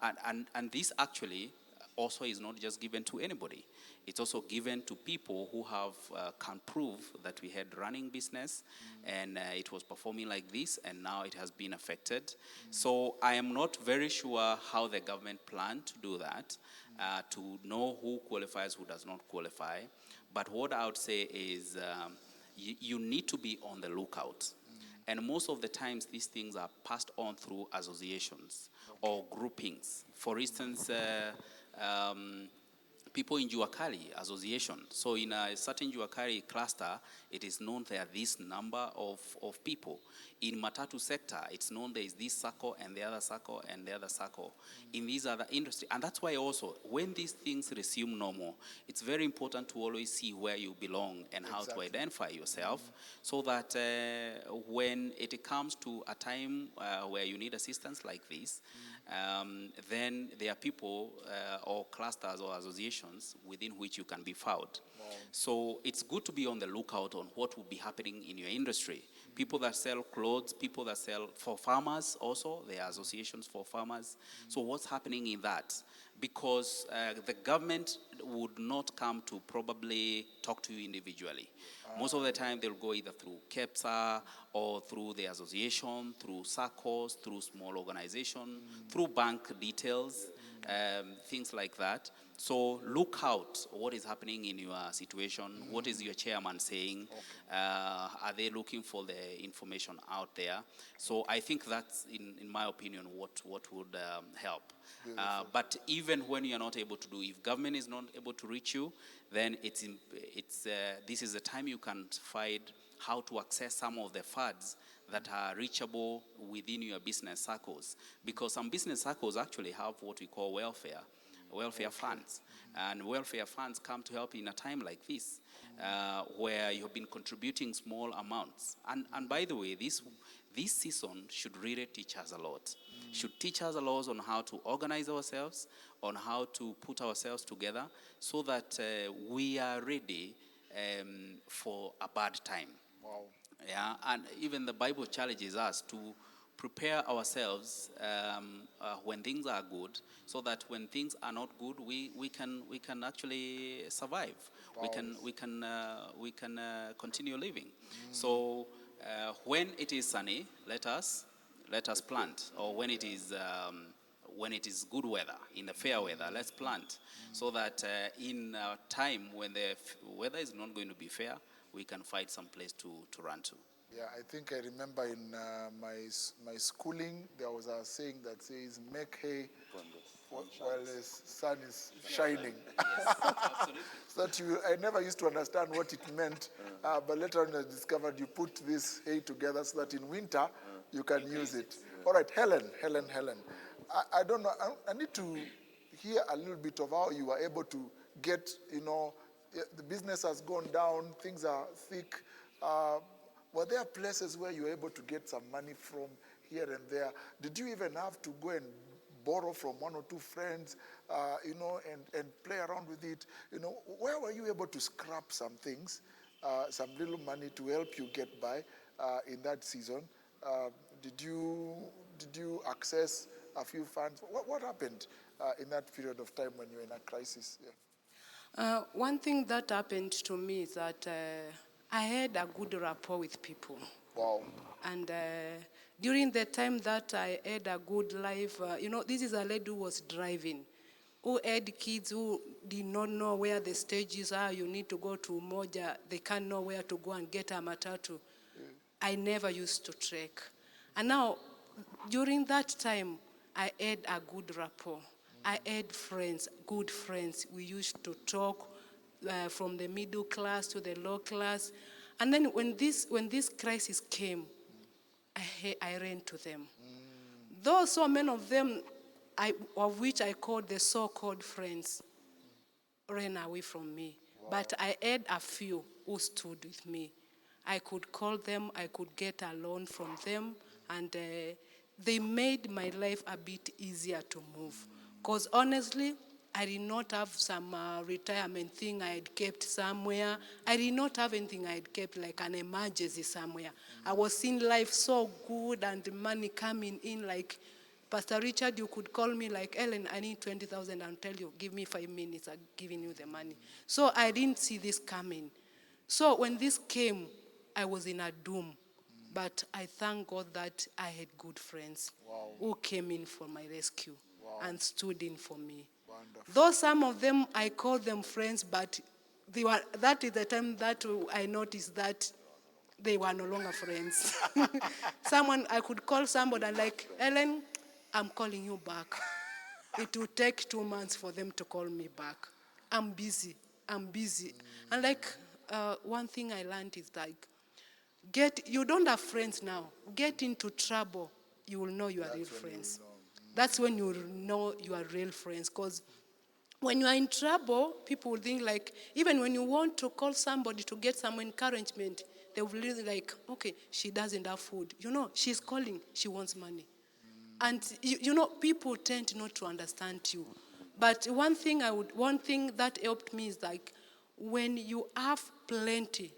and this actually also is not just given to anybody. It's also given to people who have can prove that we had running business and it was performing like this, and now it has been affected. So I am not very sure how the government planned to do that, to know who qualifies, who does not qualify. But what I would say is you need to be on the lookout. And most of the times, these things are passed on through associations or groupings. For instance, people in Juakali association. So in a certain Juakali cluster, it is known there are this number of people. In Matatu sector, it's known there is this circle and the other circle and the other circle in these other industry. And that's why also, when these things resume normal, it's very important to always see where you belong and how to identify yourself, so that when it comes to a time where you need assistance like this, then there are people or clusters or associations within which you can be found. So it's good to be on the lookout on what will be happening in your industry. People that sell clothes, people that sell for farmers also, there are associations for farmers. So what's happening in that? Because the government would not come to probably talk to you individually. Most of the time they'll go either through KEPSA or through the association, through SACCOs, through small organization, through bank details, things like that. So look out what is happening in your situation. What is your chairman saying? Are they looking for the information out there? So I think that's, in my opinion, what would help. But even when you're not able to do, if government is not able to reach you, then this is the time you can find how to access some of the funds that are reachable within your business circles. Because some business circles actually have what we call welfare funds. And welfare funds come to help in a time like this, where you have been contributing small amounts. And by the way, this season should really teach us a lot. Should teach us a lot on how to organize ourselves, on how to put ourselves together, so that we are ready for a bad time. Wow. Yeah, and even the Bible challenges us to prepare ourselves when things are good, so that when things are not good, we can actually survive. Wow. We can continue living. So when it is sunny, let us plant. Or when it is good weather, in the fair weather, let's plant, so that in a time when the weather is not going to be fair, we can find some place to run to. Yeah, I think I remember in my schooling, there was a saying that says, make hay while the sun is shining. Yes, absolutely. So that I never used to understand what it meant, but later on I discovered you put this hay together so that in winter you can use it. All right, Helen. I don't know, I need to hear a little bit of how you were able to get, the business has gone down, things are thick. Were there places where you were able to get some money from here and there? Did you even have to go and borrow from one or two friends, and play around with it? Where were you able to scrap some things, some little money to help you get by in that season? Did you access a few funds? What happened in that period of time when you were in a crisis? Yeah. One thing that happened to me is that I had a good rapport with people. Wow. And during the time that I had a good life, this is a lady who was driving, who had kids who did not know where the stages are. You need to go to Umoja. They can't know where to go and get a matatu. I never used to trek. And now, during that time, I had a good rapport. I had friends, good friends. We used to talk from the middle class to the low class. And then when this crisis came, I ran to them. Though so many of them, of which I called the so-called friends, ran away from me. Wow. But I had a few who stood with me. I could call them, I could get a loan from them, and they made my life a bit easier to move. Because honestly, I did not have some retirement thing I had kept somewhere. I did not have anything I had kept like an emergency somewhere. I was seeing life so good and money coming in like, Pastor Richard, you could call me like, Ellen, I need 20,000. I'll tell you, give me 5 minutes, I'm giving you the money. So I didn't see this coming. So when this came, I was in a doom. But I thank God that I had good friends who came in for my rescue and stood in for me. Wonderful. Though some of them, I called them friends, but that is the time that I noticed that they were no longer friends. I could call somebody and like, Ellen, I'm calling you back. It will take 2 months for them to call me back. I'm busy. And like, one thing I learned is like, you don't have friends now. Get into trouble, you will know you are real friends. That's when you will know you are real friends. Because when you are in trouble, people will think like, even when you want to call somebody to get some encouragement, they will really like, okay, she doesn't have food. She's calling, she wants money. And people tend not to understand you. But one thing that helped me is like, when you have plenty,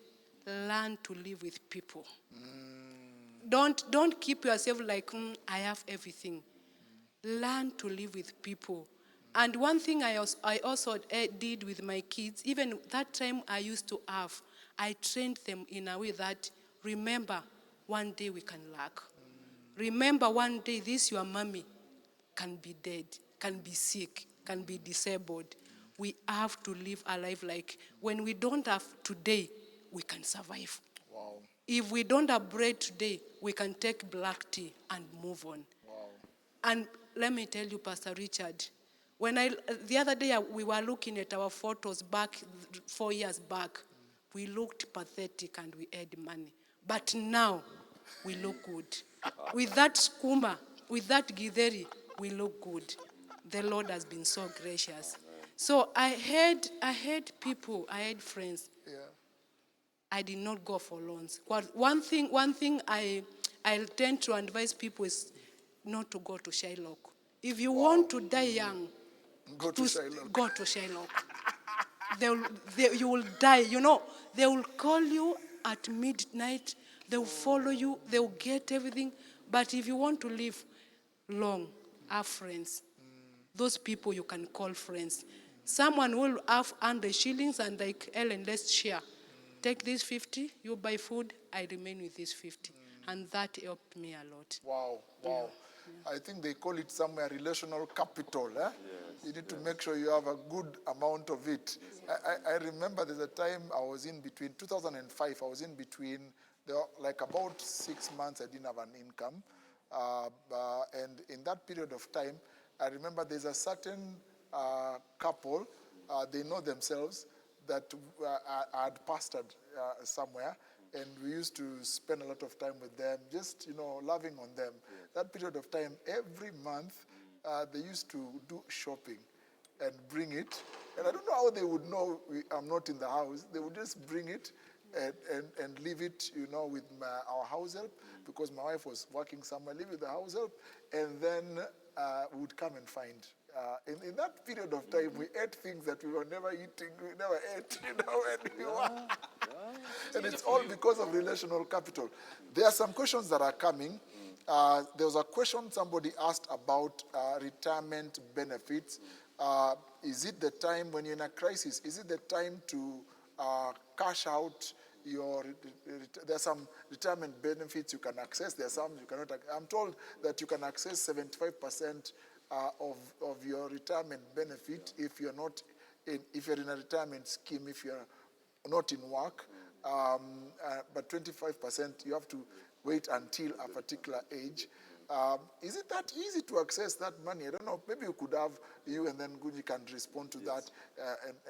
learn to live with people. Don't keep yourself like, I have everything. Learn to live with people. And one thing I also did with my kids, even that time I used to have, I trained them in a way that, remember, one day we can lack. Remember, one day this your mommy can be dead, can be sick, can be disabled. We have to live a life like, when we don't have today, we can survive. Wow. If we don't have bread today, we can take black tea and move on. Wow. And let me tell you, Pastor Richard, the other day we were looking at our photos back 4 years back, we looked pathetic and we had money. But now, we look good. With that skuma, with that githeri, we look good. The Lord has been so gracious. So I had people, I had friends. Yeah. I did not go for loans. One thing I tend to advise people is not to go to Shylock. If you want to die young, Go to Shylock. Go to Shylock. You will die. They will call you at midnight. They will follow you. They will get everything. But if you want to live long, have friends. Those people you can call friends. Someone will have 100 shillings and like, Ellen, let's share. Take this 50, you buy food, I remain with this 50. And that helped me a lot. Wow. Yeah. I think they call it somewhere relational capital. Yes, you need to make sure you have a good amount of it. I remember there's a time I was in between, 2005, there were like about 6 months I didn't have an income. And in that period of time, I remember there's a certain couple, they know themselves, that I had pastored somewhere, and we used to spend a lot of time with them, just, loving on them. That period of time, every month, they used to do shopping and bring it. And I don't know how they would know I'm not in the house. They would just bring it and leave it, with our house help, because my wife was working somewhere, leave it with the house help, and then we would come and find. In that period of time, we ate things that we were never eating, we never ate, and we were. And it's all because of relational capital. There are some questions that are coming. There was a question somebody asked about retirement benefits. Is it the time when you're in a crisis? Is it the time to cash out there are some retirement benefits you can access. There are some you cannot. I'm told that you can access 75% of your retirement benefit if you're not if you're in a retirement scheme, if you're not in work. But 25% you have to wait until a particular age. Is it that easy to access that money? I don't know. Maybe you could have you and then Guji can respond to that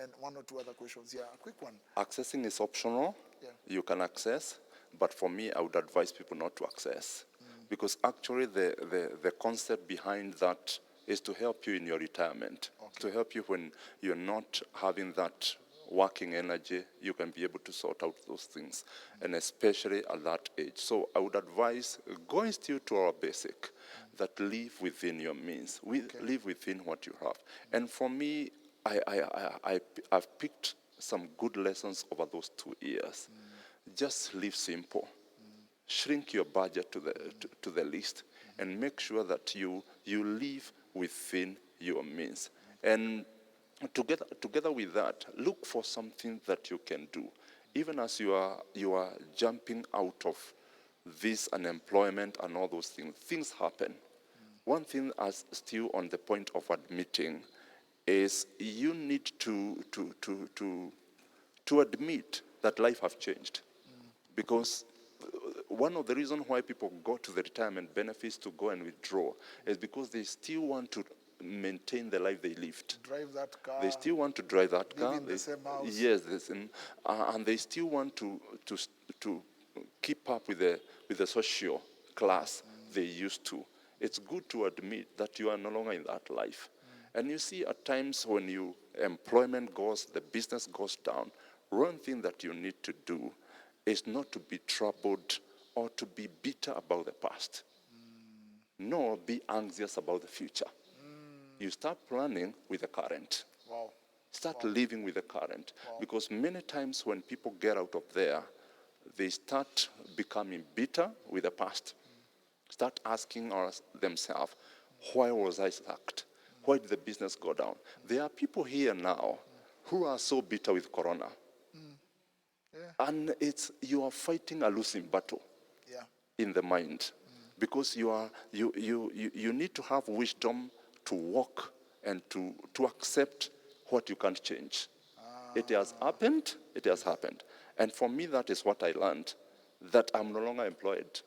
and one or two other questions. Yeah, a quick one. Accessing is optional. Yeah. You can access, but for me, I would advise people not to access. Because actually the concept behind that is to help you in your retirement, to help you when you're not having that working energy, you can be able to sort out those things, and especially at that age. So I would advise going still to our basic, that live within your means, live within what you have. And for me, I've picked some good lessons over those 2 years. Just live simple. Shrink your budget to the least, and make sure that you live within your means. And together with that, look for something that you can do. Even as you are jumping out of this unemployment and all those things happen. One thing as still on the point of admitting is you need to admit that life has changed. Because one of the reasons why people go to the retirement benefits to go and withdraw is because they still want to maintain the life they lived. Drive that car. They still want to drive that car. Live in the same house. Yes, and they still want to keep up with the social class they used to. It's good to admit that you are no longer in that life. And you see, at times when employment goes, the business goes down, one thing that you need to do is not to be troubled or to be bitter about the past, nor be anxious about the future. You start planning with the current. Wow. Start living with the current. Because many times when people get out of there, they start becoming bitter with the past. Start asking themselves, why was I sacked? Why did the business go down? There are people here now who are so bitter with Corona. And you are fighting a losing battle in the mind. Because you need to have wisdom to walk and to accept what you can't change. It has happened, it has happened. And for me, that is what I learned, that I'm no longer employed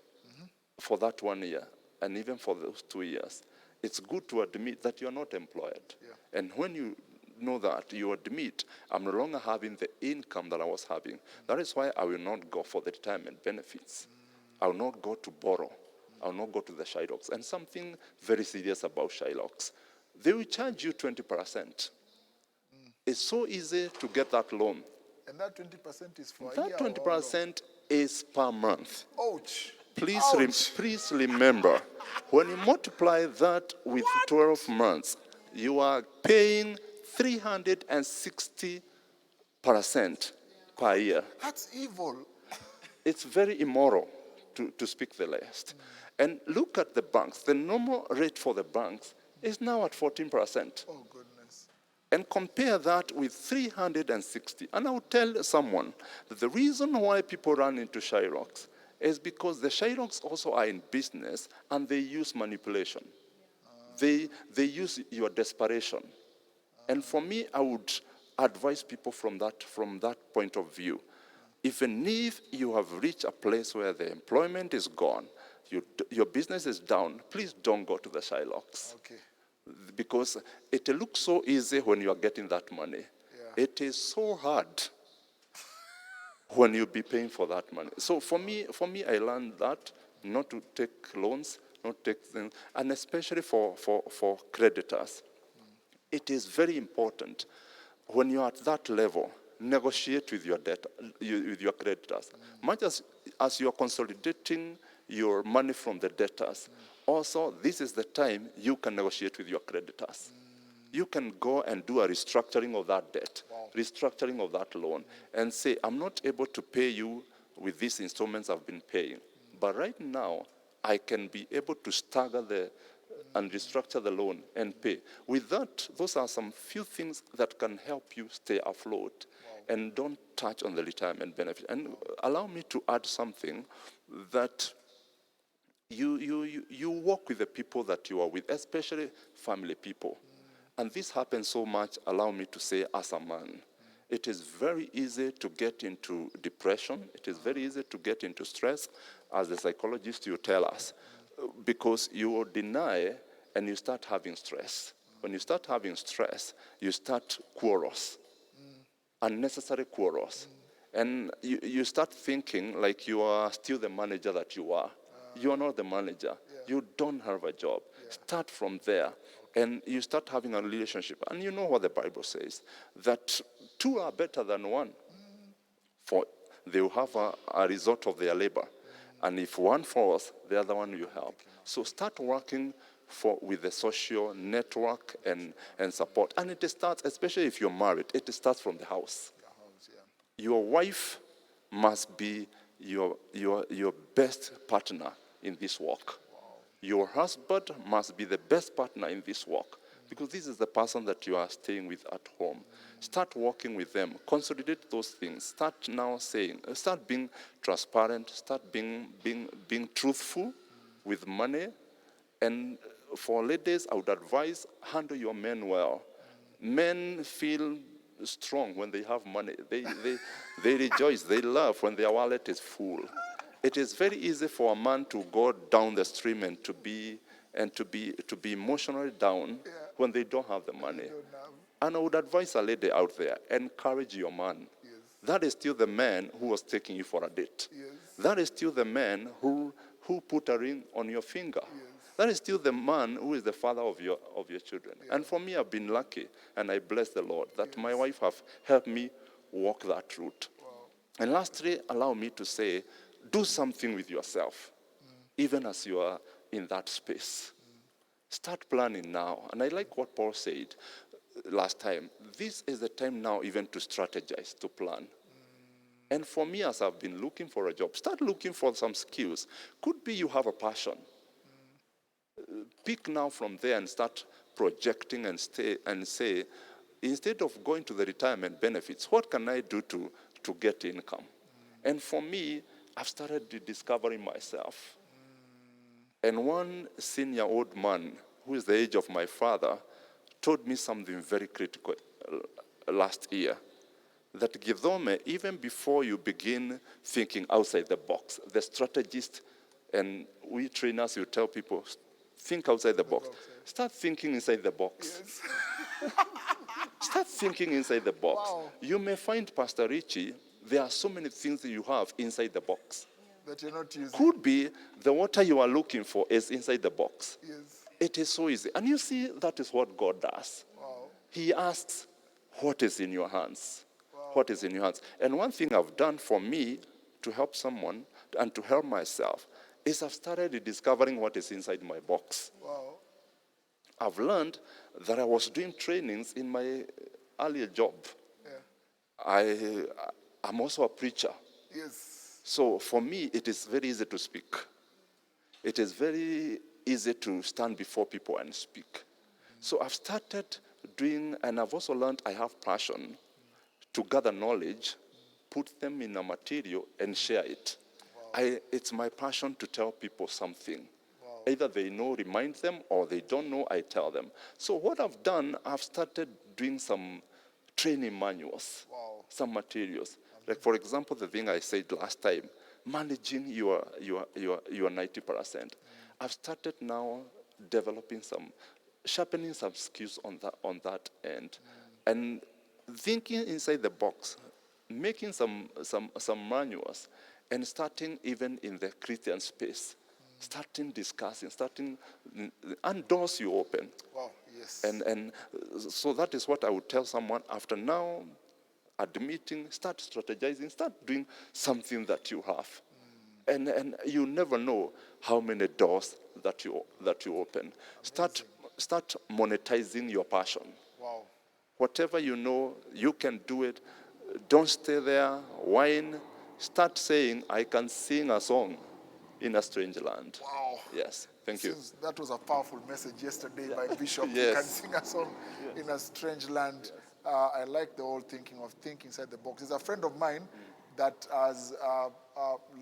for that 1 year, and even for those 2 years. It's good to admit that you're not employed. And when you know that, you admit, I'm no longer having the income that I was having. That is why I will not go for the retirement benefits. I will not go to borrow. I will not go to the Shylocks. And something very serious about Shylocks, they will charge you 20%. It's so easy to get that loan. And that 20% is for a That year 20% is per month. Ouch. Please remember, when you multiply that with 12 months, you are paying 360% per year. That's evil. It's very immoral, to speak the least. And look at the banks. The normal rate for the banks is now at 14%. Oh, goodness. And compare that with 360. And I would tell someone that the reason why people run into Shylocks is because the Shylocks also are in business and they use manipulation. They use your desperation. And for me, I would advise people from that point of view. Even if you have reached a place where the employment is gone, your business is down, please don't go to the Shylocks. Okay. Because it looks so easy when you are getting that money. It is so hard when you be paying for that money. So for me, I learned that not to take loans, not take things, and especially for creditors. It is very important when you are at that level, negotiate with your debt, with your creditors. Much as you are consolidating your money from the debtors, also this is the time you can negotiate with your creditors. You can go and do a restructuring of that debt, restructuring of that loan, and say, I'm not able to pay you with these installments I've been paying. But right now, I can be able to stagger and restructure the loan and pay. With that, those are some few things that can help you stay afloat. And don't touch on the retirement benefit. And allow me to add something that you work with the people that you are with, especially family people. And this happens so much, allow me to say, as a man. It is very easy to get into depression. It is very easy to get into stress, as the psychologist you tell us, because you will deny and you start having stress. When you start having stress, you start quarrels, unnecessary quarrels. And you start thinking like you are still the manager that you are. You are not the manager. You don't have a job. Start from there. And you start having a relationship. And you know what the Bible says, that two are better than one. For they will have a result of their labor. And if one falls, the other one you help. So start working with the social network and support. And it starts, especially if you're married, it starts from the house. Your wife must be your best partner in this work. Your husband must be the best partner in this work, because this is the person that you are staying with at home. Start working with them. Consolidate those things. Start being transparent. Start being truthful with money. And for ladies, I would advise, handle your men well. Men feel strong when they have money. They rejoice. They laugh when their wallet is full. It is very easy for a man to go down the stream and to be emotionally down when they don't have the money. And I would advise a lady out there, encourage your man. That is still the man who was taking you for a date. That is still the man who put a ring on your finger. That is still the man who is the father of your children. And for me, I've been lucky, and I bless the Lord that my wife have helped me walk that route. And lastly, allow me to say, do something with yourself, even as you are in that space. Start planning now. And I like what Paul said last time. This is the time now even to strategize, to plan. And for me, as I've been looking for a job, start looking for some skills. Could be you have a passion. Pick now from there and start projecting and say, instead of going to the retirement benefits, what can I do to get income? And for me, I've started discovering myself. And one senior old man, who is the age of my father, told me something very critical last year. That Githome, even before you begin thinking outside the box, the strategist and we trainers, you tell people, think outside the box. Start thinking inside the box. Yes. Start thinking inside the box. Wow. You may find, Pastor Richie, there are so many things that you have inside the box. That you're not using. Could be the water you are looking for is inside the box. Yes. It is so easy. And you see, that is what God does. Wow. He asks, what is in your hands? Wow. What is in your hands? And one thing I've done for me to help someone and to help myself is I've started discovering what is inside my box. Wow. I've learned that I was doing trainings in my earlier job. Yeah. I'm also a preacher. Yes. So for me, it is very easy to speak. It is very easy to stand before people and speak. So I've started doing, and I've also learned I have passion to gather knowledge, put them in a material, and share it. Wow. It's my passion to tell people something. Wow. Either they know, remind them, or they don't know, I tell them. So what I've done, I've started doing some training manuals, wow, some materials. Like, for example, the thing I said last time, managing your 90%. I've started now developing sharpening some skills on that end. And thinking inside the box, making some manuals, and starting even in the Christian space, starting discussing, and doors you open. Wow, yes. And so that is what I would tell someone after now, at the meeting, start strategizing, start doing something that you have. And you never know how many doors that you open. Start monetizing your passion. Wow. Whatever you know, you can do it. Don't stay there, whine. Start saying, I can sing a song in a strange land. Wow. Yes. Thank you. Since that was a powerful message yesterday by Bishop, you Yes. can sing a song in a strange land. I like the whole thinking of think inside the box. There's a friend of mine that has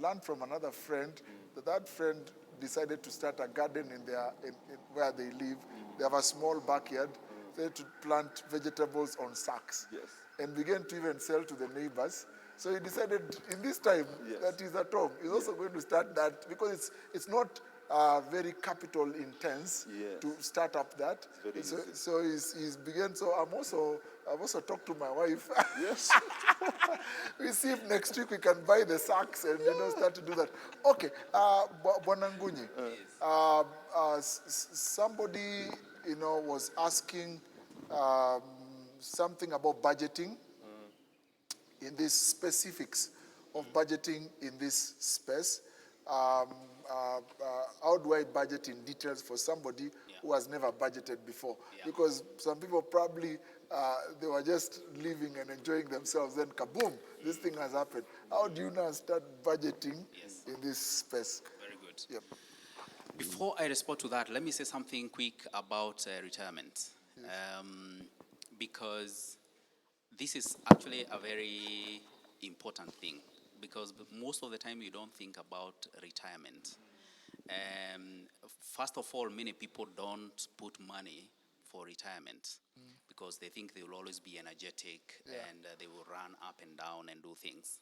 learned from another friend that friend decided to start a garden in where they live. They have a small backyard. They had to plant vegetables on sacks Yes. and began to even sell to the neighbors. So he decided in this time that he's at home, he's also going to start that because it's not very capital intense Yes. to start up that. Very So, easy. so he's began. So I've also talked to my wife. Yes. We see if next week we can buy the sacks and start to do that. Okay, Bwana Ngunyi, somebody was asking something about budgeting in these specifics of budgeting in this space. How do I budget in details for somebody who has never budgeted before? Because some people probably, they were just living and enjoying themselves, then kaboom, this thing has happened. How do you now start budgeting in this space? Very good. Yep. Before I respond to that, let me say something quick about retirement. Because this is actually a very important thing, because most of the time you don't think about retirement. First of all, many people don't put money for retirement because they think they will always be energetic and they will run up and down and do things.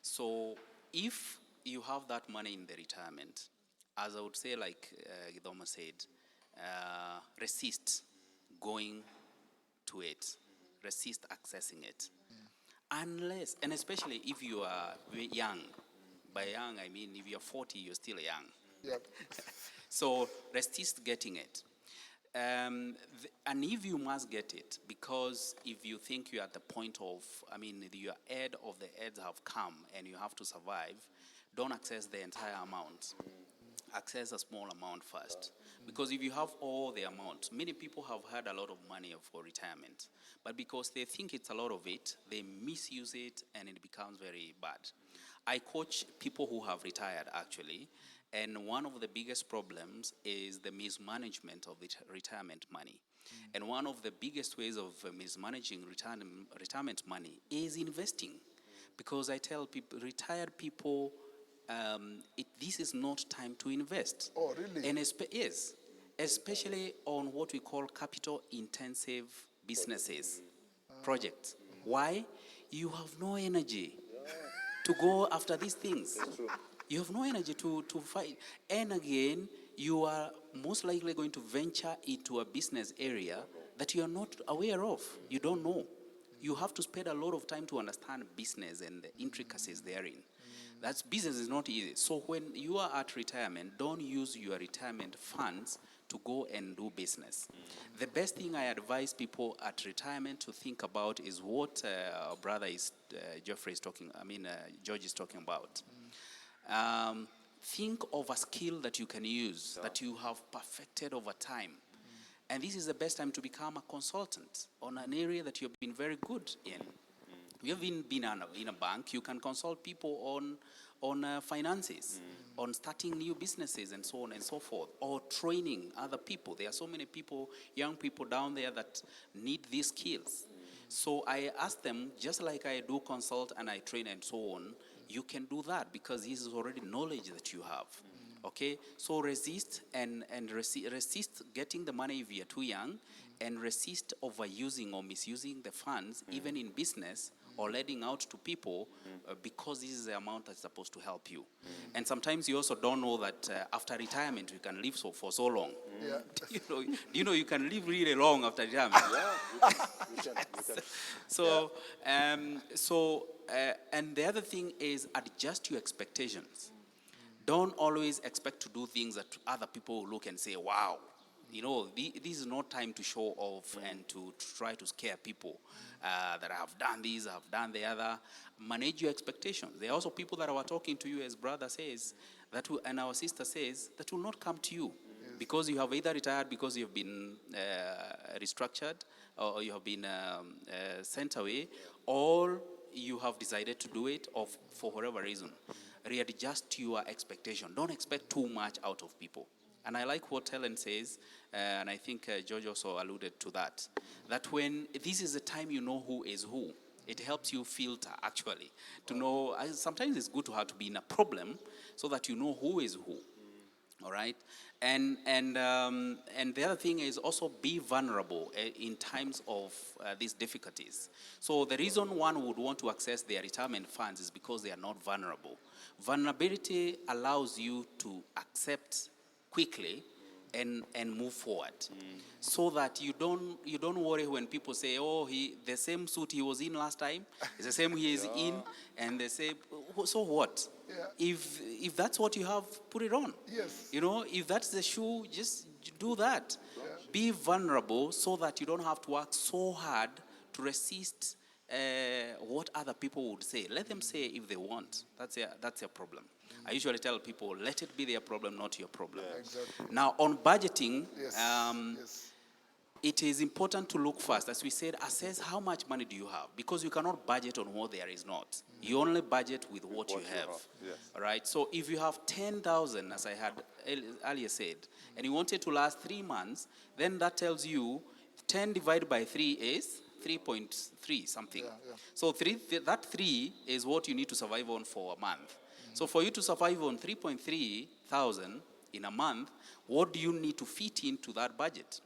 So if you have that money in the retirement, as I would say, like Gidoma said, resist going to it, resist accessing it. Unless, and especially if you are young, by young I mean if you're 40, you're still young. Yep. So resist getting it. And if you must get it, because if you think you're at the point of, I mean, your head of the heads have come and you have to survive, don't access the entire amount. Access a small amount first. Because if you have all the amount, many people have had a lot of money for retirement. But because they think it's a lot of it, they misuse it and it becomes very bad. I coach people who have retired actually, and one of the biggest problems is the mismanagement of the retirement money. And one of the biggest ways of mismanaging retirement money is investing. Because I tell people, retired people, this is not time to invest. Oh, really? And yes, especially on what we call capital-intensive businesses, projects. Why? You have no energy to go after these things. You have no energy to fight. And again, you are most likely going to venture into a business area that you are not aware of. You don't know. You have to spend a lot of time to understand business and the intricacies therein. That's business is not easy. So when you are at retirement, don't use your retirement funds to go and do business. The best thing I advise people at retirement to think about is what our brother George is talking about. Think of a skill that you can use, that you have perfected over time. And this is the best time to become a consultant on an area that you've been very good in. You have been in a bank, you can consult people on finances, on starting new businesses and so on and so forth, or training other people. There are so many people, young people down there that need these skills. So I ask them, just like I do consult and I train and so on, you can do that because this is already knowledge that you have. Okay, so resist and resist getting the money if you're too young, and resist overusing or misusing the funds, even in business, or lending out to people because this is the amount that's supposed to help you. And sometimes you also don't know that after retirement you can live for so long. Yeah. You can live really long after retirement. You can. So, and the other thing is adjust your expectations. Don't always expect to do things that other people will look and say, wow. This is not time to show off and to try to scare people that I have done this, I have done the other. Manage your expectations. There are also people that are talking to you, as brother says, and our sister says, that will not come to you because you have either retired because you have been restructured, or you have been sent away, or you have decided to do it, or for whatever reason. Readjust your expectation. Don't expect too much out of people. And I like what Helen says, and I think George also alluded to that, that when this is the time you know who is who, it helps you filter, actually, to know. Sometimes it's good to have to be in a problem so that you know who is who. All right, and the other thing is also be vulnerable in times of these difficulties. So the reason one would want to access their retirement funds is because they are not vulnerable. Vulnerability allows you to accept quickly and move forward, so that you don't worry when people say, oh, the same suit he was in last time is the same he is in, and they say, so what? Yeah. If that's what you have, put it on. Yes. You know, if that's the shoe, just do that. Be vulnerable so that you don't have to work so hard to resist what other people would say. Let them say if they want. That's their problem. I usually tell people, let it be their problem, not your problem. Exactly. Now, on budgeting, Yes. Yes. it is important to look first, as we said, assess how much money do you have, because you cannot budget on what there is not. You only budget with what you have. Yes. All right. So if you have 10,000, as I had earlier said, and you want it to last 3 months, then that tells you 10 divided by 3 is 3.3 something. Yeah, yeah. So that 3 is what you need to survive on for a month. So for you to survive on 3.3 thousand in a month, what do you need to fit into that budget?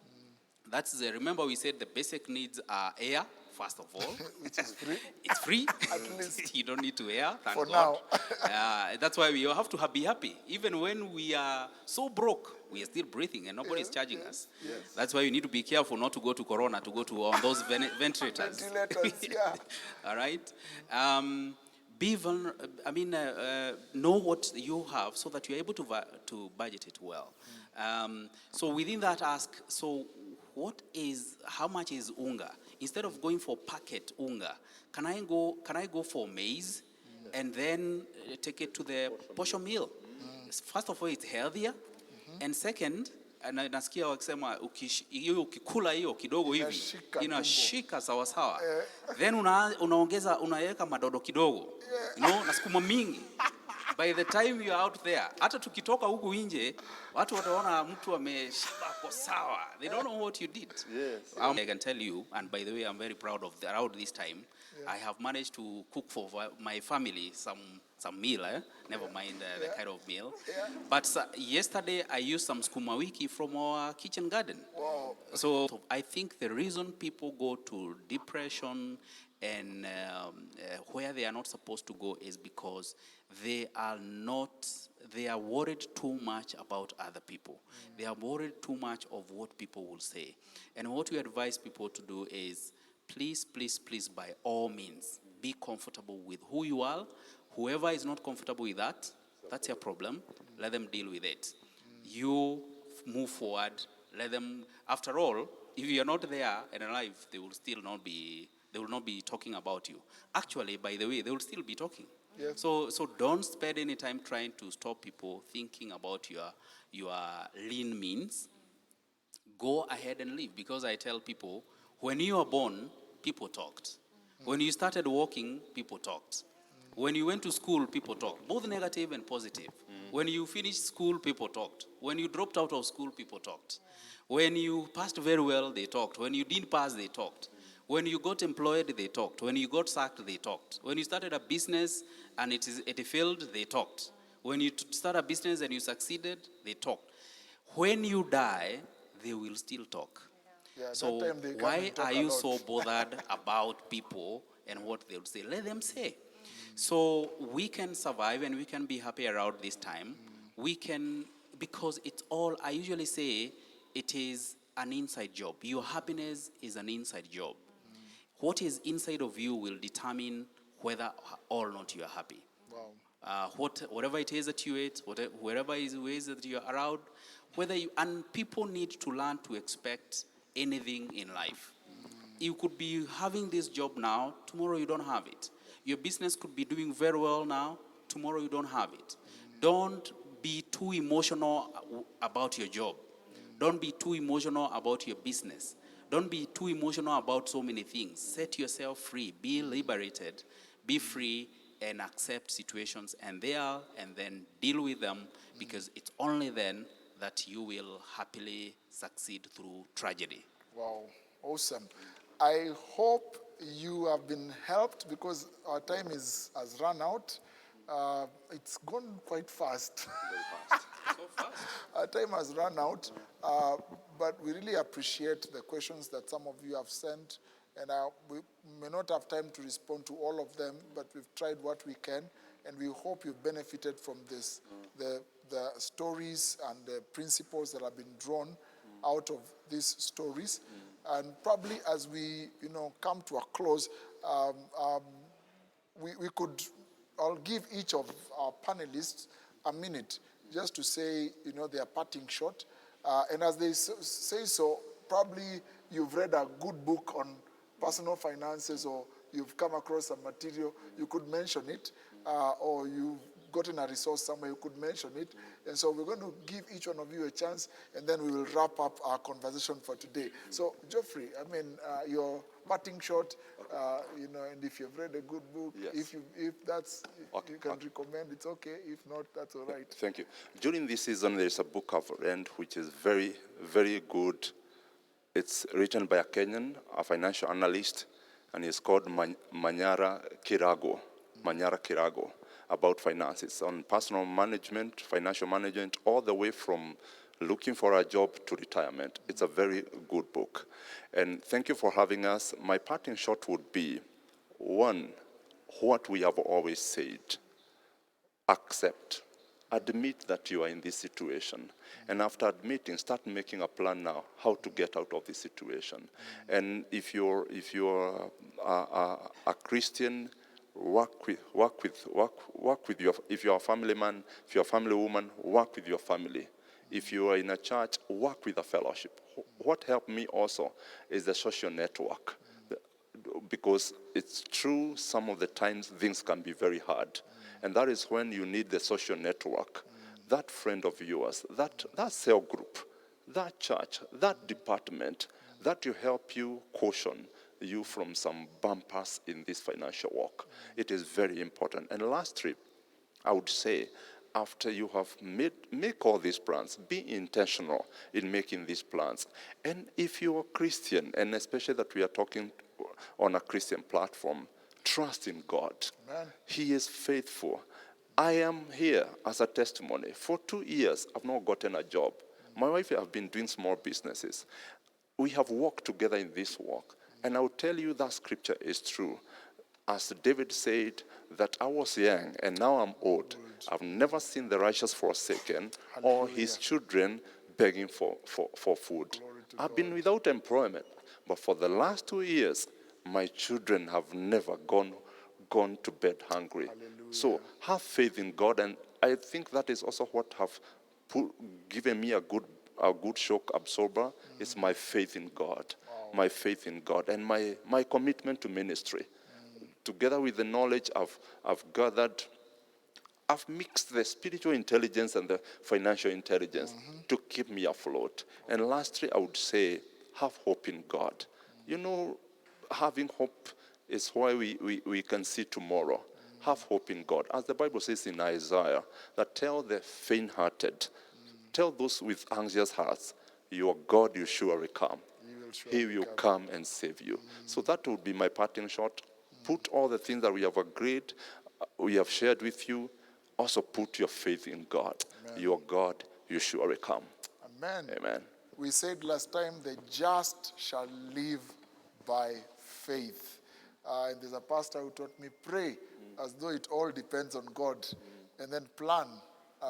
Remember we said the basic needs are air, first of all. Which is free. It's free. At least. You don't need to air, thank For God. now. That's why we have to be happy. Even when we are so broke, we are still breathing and nobody is charging us. Yes. That's why you need to be careful not to go to Corona, to go to on those ventilators. Ventilators, yeah. All right. Know what you have so that you're able to budget it well. So within that, ask, so how much is unga? Instead of going for packet unga, can I go for maize and then take it to the posho meal? First of all, it's healthier, and second, na nasikia wakisema ukikula hiyo kidogo hivi Inashika inashika sawa sawa, then unaweka madodo kidogo, na sukuma mingi. By the time you are out there, hata tukitoka huku nje, watu wataona mtu ameshiba kwa sawa. They don't know what you did. Yes. I can tell you, and by the way, I'm very proud of around this time, I have managed to cook for my family some meal, never mind the kind of meal. But yesterday I used some sukuma wiki from our kitchen garden. Wow. So I think the reason people go to depression and where they are not supposed to go is because they are worried too much about other people. They are worried too much of what people will say. And what we advise people to do is, please, please, please, by all means, be comfortable with who you are. Whoever is not comfortable with that, that's your problem. Let them deal with it. You move forward. Let them, after all, if you are not there and alive, they will not be talking about you. Actually, by the way, they will still be talking. Yes. So don't spend any time trying to stop people thinking about your lean means. Go ahead and live, because I tell people, when you were born, people talked. When you started walking, people talked. When you went to school, people talked, both negative and positive. When you finished school, people talked. When you dropped out of school, people talked. When you passed very well, they talked. When you didn't pass, they talked. When you got employed, they talked. When you got sacked, they talked. When you started a business and it failed, they talked. When you start a business and you succeeded, they talked. When you die, they will still talk. Yeah, So that time they come why and talk are a you lot. so bothered about people and what they'll say? Let them say. So we can survive and we can be happy around this time. We can, because it's all, I usually say, it is an inside job. Your happiness is an inside job. What is inside of you will determine whether or not you are happy. Wow. Whatever it is that you eat, wherever it is that you are around, and people need to learn to expect anything in life. You could be having this job now, tomorrow you don't have it. Your business could be doing very well now, tomorrow you don't have it. Don't be too emotional about your job. Don't be too emotional about your business. Don't be too emotional about so many things. Set yourself free. Be liberated. Be free and accept situations and then deal with them, because it's only then that you will happily succeed through tragedy. Wow, awesome. I hope you have been helped because our time has run out. It's gone quite fast. Our time has run out, but we really appreciate the questions that some of you have sent, and we may not have time to respond to all of them, but we've tried what we can, and we hope you've benefited from this, the stories and the principles that have been drawn out of these stories. And probably as we, come to a close, we could, I'll give each of our panelists a minute just to say, their parting shot. And as they say so, probably you've read a good book on personal finances, or you've come across some material, you could mention it, or you've gotten a resource somewhere, you could mention it. And so we're going to give each one of you a chance, and then we will wrap up our conversation for today. So, Geoffrey, your parting shot, and if you've read a good book, Yes. if that's, you can recommend, it's okay. If not, that's all right. Thank you. During this season, there is a book I've read which is very, very good. It's written by a Kenyan, a financial analyst, and it's called Manyara Kirago. Manyara Kirago, about finances, on personal management, financial management, all the way from looking for a job to retirement. It's a very good book. And thank you for having us. My parting shot would be, one, what we have always said: accept. Admit that you are in this situation. And after admitting, start making a plan now how to get out of this situation. And if you're a Christian, work with your, if you're a family man, if you're a family woman, work with your family. If you are in a church, work with a fellowship. What helped me also is the social network. Because it's true, some of the times things can be very hard. And that is when you need the social network. That friend of yours, that cell group, that church, that department, that will help you caution you from some bumpers in this financial walk. It is very important. And lastly, I would say, after you have make all these plans, be intentional in making these plans. And if you are Christian, and especially that we are talking on a Christian platform, trust in God. Amen. He is faithful. I am here as a testimony. For 2 years, I've not gotten a job. My wife and I have been doing small businesses. We have walked together in this walk. And I will tell you that scripture is true. As David said, that I was young and now I'm old. I've never seen the righteous forsaken or his children begging for food. I've been without employment. But for the last 2 years, my children have never gone to bed hungry. Hallelujah. So have faith in God, and I think that is also what have given me a good shock absorber. Is my faith in God. Wow. My faith in God, and my commitment to ministry. Together with the knowledge I've gathered, I've mixed the spiritual intelligence and the financial intelligence to keep me afloat. And lastly, I would say, have hope in God. Having hope is why we can see tomorrow. Have hope in God. As the Bible says in Isaiah, that tell the faint-hearted, tell those with anxious hearts, your God will surely come. He will come and save you. So that would be my parting shot. Put all the things that we have agreed, we have shared with you. Also put your faith in God. Amen. Your God will surely come. Amen. Amen. We said last time, the just shall live by faith. And there's a pastor who taught me, pray as though it all depends on God, and then plan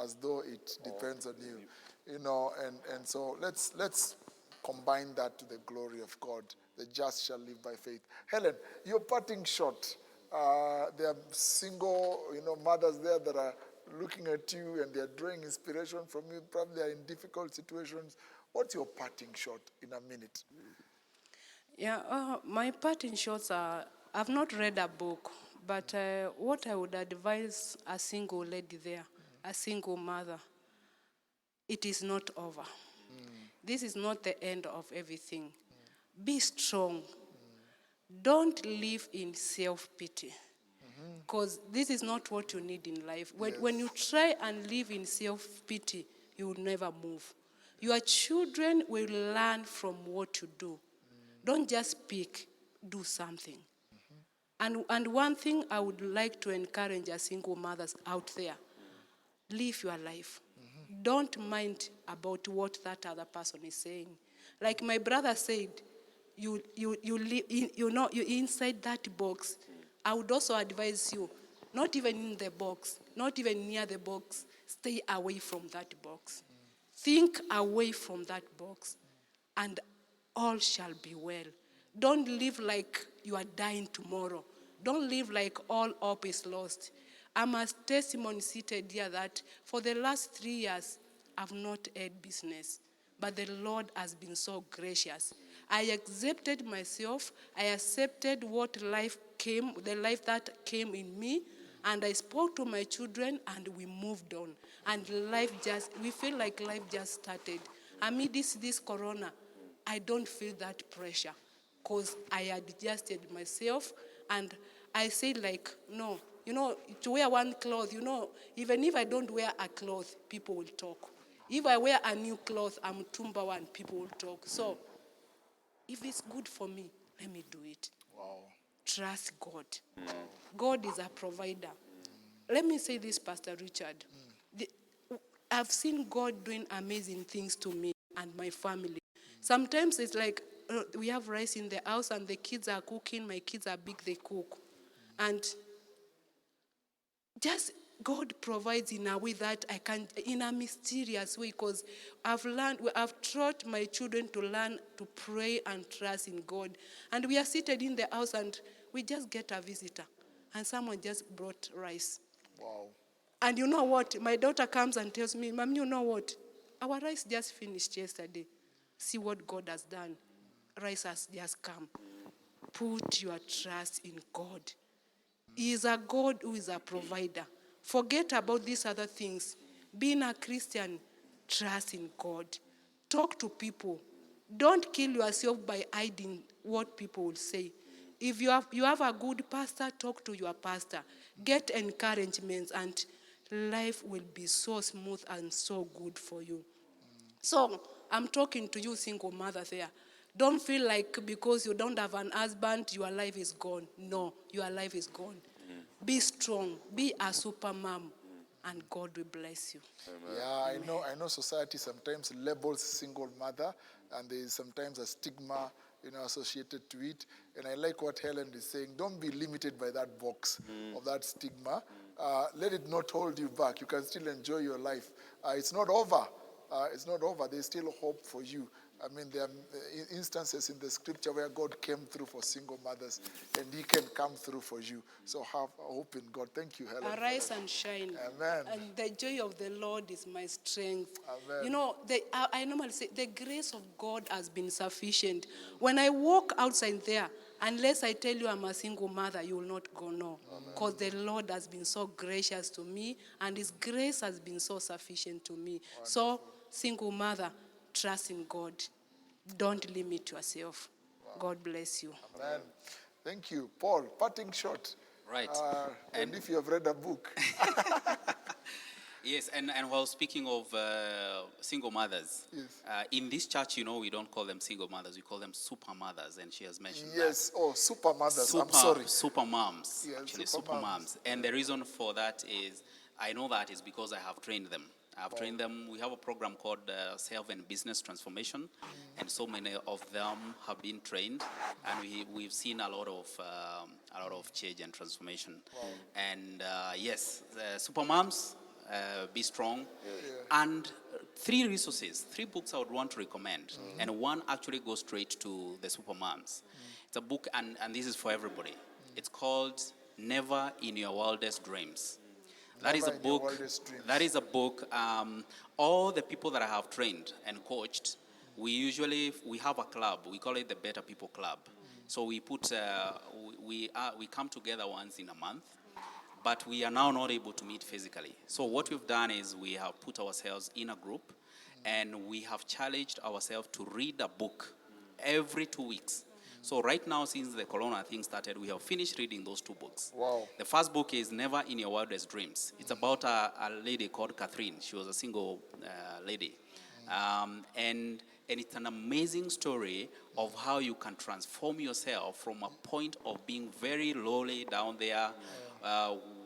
as though it depends on you. And so let's combine that to the glory of God. The just shall live by faith. Helen, your parting shot. There are single, mothers there that are looking at you and they're drawing inspiration from you. Probably are in difficult situations. What's your parting shot in a minute? Yeah, my parting shots are, I've not read a book, but what I would advise a single lady there, a single mother, it is not over. This is not the end of everything. Be strong. Don't live in self-pity, because this is not what you need in life. When you try and live in self-pity, you will never move. Your children will learn from what you do. Don't just speak, do something. And one thing I would like to encourage our single mothers out there, live your life. Don't mind about what that other person is saying. Like my brother said, you know, you're inside that box. I would also advise you, not even in the box, not even near the box, stay away from that box. Think away from that box, and all shall be well. Don't live like you are dying tomorrow. Don't live like all hope is lost. I'm a testimony seated here that for the last 3 years, I've not had business. But the Lord has been so gracious. I accepted myself. I accepted what life came, the life that came in me. And I spoke to my children and we moved on. And we feel like life just started. Amid this corona, I don't feel that pressure because I adjusted myself and I said like, no, you know, to wear one cloth, you know, even if I don't wear a cloth, people will talk. If I wear a new cloth, I'm Tumba and people will talk. So if it's good for me, let me do it. Wow. Trust God. God is a provider. Let me say this, Pastor Richard. I've seen God doing amazing things to me and my family. Sometimes it's like we have rice in the house and the kids are cooking. My kids are big, they cook. And just God provides in a way that I can, in a mysterious way, because I've taught my children to learn to pray and trust in God. And we are seated in the house and we just get a visitor. And someone just brought rice. Wow. And you know what? My daughter comes and tells me, Mom, you know what? Our rice just finished yesterday. See what God has done. Rice has just come. Put your trust in God. He is a God who is a provider. Forget about these other things. Being a Christian, trust in God. Talk to people. Don't kill yourself by hiding what people will say. If you have a good pastor, talk to your pastor. Get encouragement and life will be so smooth and so good for you. So I'm talking to you single mother there. Don't feel like because you don't have an husband, your life is gone. No, your life is gone. Be strong. Be a super mom. And God will bless you. Yeah, I know society sometimes labels single mother, and there is sometimes a stigma, associated to it. And I like what Helen is saying. Don't be limited by that box of that stigma. Let it not hold you back. You can still enjoy your life. It's not over. It's not over. There's still hope for you. I mean, there are instances in the scripture where God came through for single mothers, and He can come through for you. So have hope in God. Thank you, Helen. Arise and shine. Amen. And the joy of the Lord is my strength. Amen. You know, I normally say the grace of God has been sufficient. When I walk outside there, unless I tell you I'm a single mother, you will not go no. Because the Lord has been so gracious to me, and His grace has been so sufficient to me. Wonderful. So, single mother, trust in God. Don't limit yourself. Wow. God bless you. Amen. Thank you. Paul, parting shot. Right. And if you have read a book. Yes, and while speaking of single mothers, yes. In this church, we don't call them single mothers, we call them super mothers, and she has mentioned yes. that. Oh, super mothers, I'm sorry. Super moms, yes, actually, super moms. And the reason for that is, I know that is because I have trained them. I've trained them. We have a program called Self and Business Transformation, and so many of them have been trained, and we've seen a lot of change and transformation. Wow. And yes, super moms, be strong, and 3 resources, 3 books I would want to recommend, and one actually goes straight to the super moms. It's a book, and this is for everybody. It's called Never in Your Wildest Dreams. That is a book. All the people that I have trained and coached, we have a club. We call it the Better People Club. So we come together once in a month, but we are now not able to meet physically. So what we've done is we have put ourselves in a group, and we have challenged ourselves to read a book every 2 weeks. So right now, since the corona thing started, we have finished reading those 2 books. Wow. The first book is Never in Your Wildest Dreams. It's about a lady called Catherine. She was a single lady. And it's an amazing story of how you can transform yourself from a point of being very lowly down there,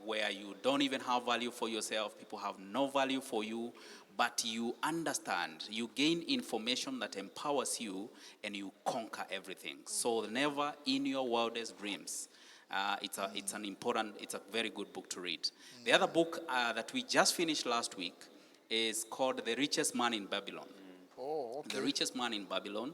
where you don't even have value for yourself, people have no value for you, but you understand, you gain information that empowers you, and you conquer everything. So Never in Your Wildest Dreams. It's a very good book to read. The other book that we just finished last week is called The Richest Man in Babylon. Oh, okay. The Richest Man in Babylon.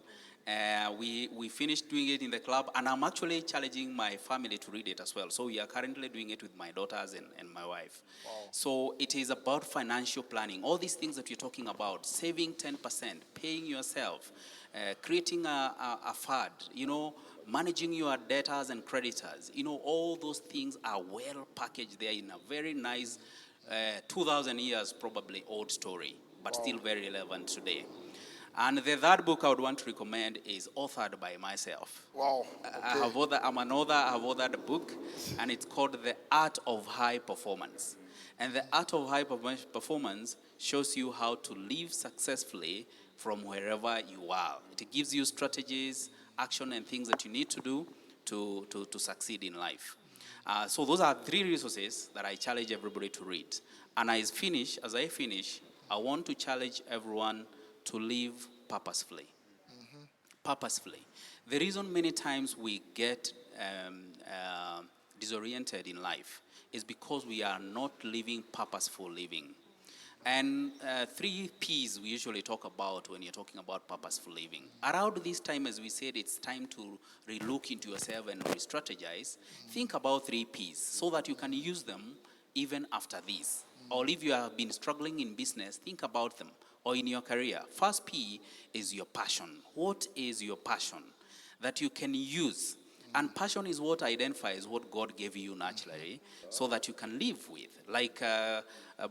We finished doing it in the club, and I'm actually challenging my family to read it as well. So we are currently doing it with my daughters and my wife. Wow. So it is about financial planning. All these things that you're talking about, saving 10%, paying yourself, creating a fund, managing your debtors and creditors. All those things are well packaged there in a very nice 2,000 years probably old story, but still very relevant today. And the third book I would want to recommend is authored by myself. Wow. Okay. I'm an author. I have authored a book, and it's called The Art of High Performance. And The Art of High Performance shows you how to live successfully from wherever you are. It gives you strategies, action, and things that you need to do to succeed in life. So those are 3 resources that I challenge everybody to read. And as I finish, I want to challenge everyone to live purposefully. Purposefully. The reason many times we get disoriented in life is because we are not living purposeful living. And 3 P's we usually talk about when you're talking about purposeful living. Around this time, as we said, it's time to relook into yourself and re-strategize. Think about 3 P's so that you can use them even after this. Or if you have been struggling in business, think about them. Or in your career. First P is your passion. What is your passion that you can use? And passion is what identifies what God gave you naturally so that you can live with. Like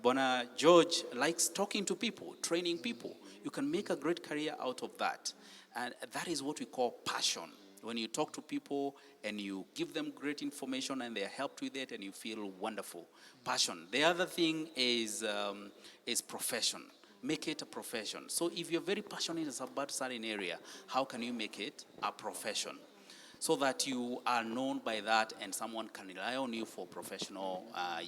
Bona George likes talking to people, training people. You can make a great career out of that. And that is what we call passion. When you talk to people and you give them great information and they are helped with it and you feel wonderful. Passion. The other thing is profession. Make it a profession. So if you're very passionate about a certain area, how can you make it a profession? So that you are known by that and someone can rely on you for professional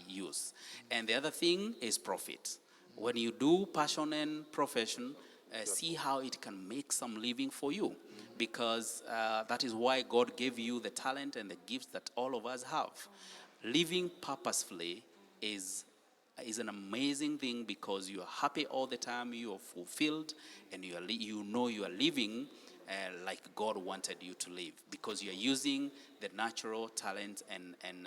use. And the other thing is profit. When you do passion and profession, see how it can make some living for you. Because that is why God gave you the talent and the gifts that all of us have. Living purposefully is an amazing thing because you are happy all the time, you are fulfilled, and you are living like God wanted you to live because you are using the natural talent and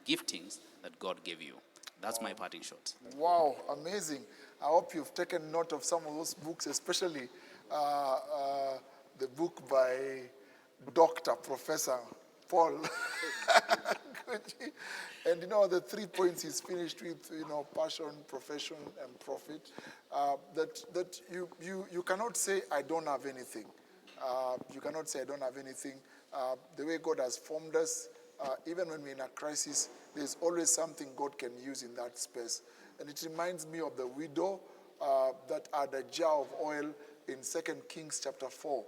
giftings that God gave you. That's my parting shot. Wow, amazing. I hope you've taken note of some of those books, especially the book by Dr. Professor Paul Gucci. And the 3 points he's finished with, passion, profession, and profit. That you cannot say, I don't have anything. You cannot say, I don't have anything. The way God has formed us, even when we're in a crisis, there's always something God can use in that space. And it reminds me of the widow that had a jar of oil in 2 Kings chapter 4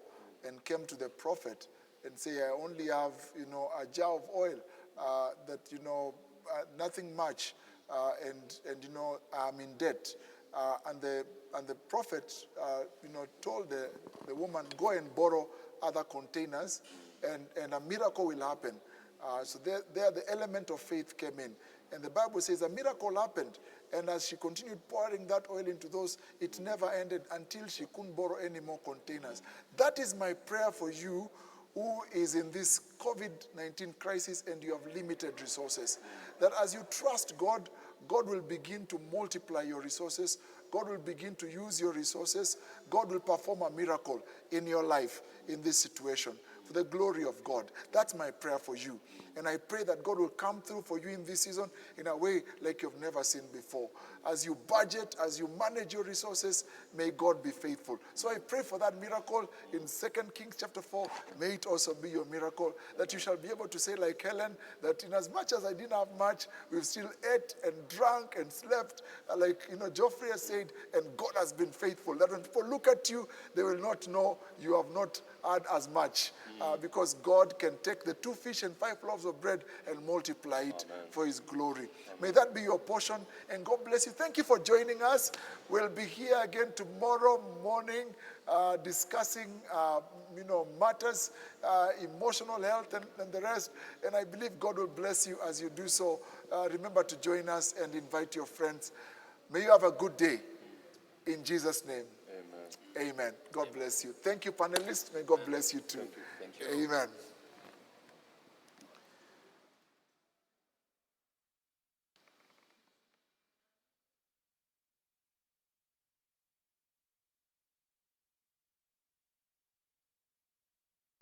and came to the prophet and say, I only have, a jar of oil that, nothing much, and I'm in debt. And the prophet, told the woman, go and borrow other containers, and a miracle will happen. So there the element of faith came in. And the Bible says a miracle happened. And as she continued pouring that oil into those, it never ended until she couldn't borrow any more containers. That is my prayer for you who is in this COVID-19 crisis and you have limited resources. That as you trust God, God will begin to multiply your resources. God will begin to use your resources. God will perform a miracle in your life in this situation for the glory of God. That's my prayer for you. And I pray that God will come through for you in this season in a way like you've never seen before. As you budget, as you manage your resources, may God be faithful. So I pray for that miracle in 2 Kings chapter 4. May it also be your miracle, that you shall be able to say like Helen, that in as much as I didn't have much, we've still ate and drank and slept. Like, Geoffrey has said, and God has been faithful. That when people look at you, they will not know you have not had as much. Because God can take the 2 fish and 5 loaves of bread and multiply it for his glory. May that be your portion, and God bless you. Thank you for joining us. We'll be here again tomorrow morning discussing matters, emotional health and the rest. And I believe God will bless you as you do so. Remember to join us and invite your friends. May you have a good day. In Jesus' name. Amen. God bless you. Thank you, panelists. May God bless you too. Thank you. Amen.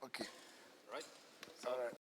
Okay. Right. All right.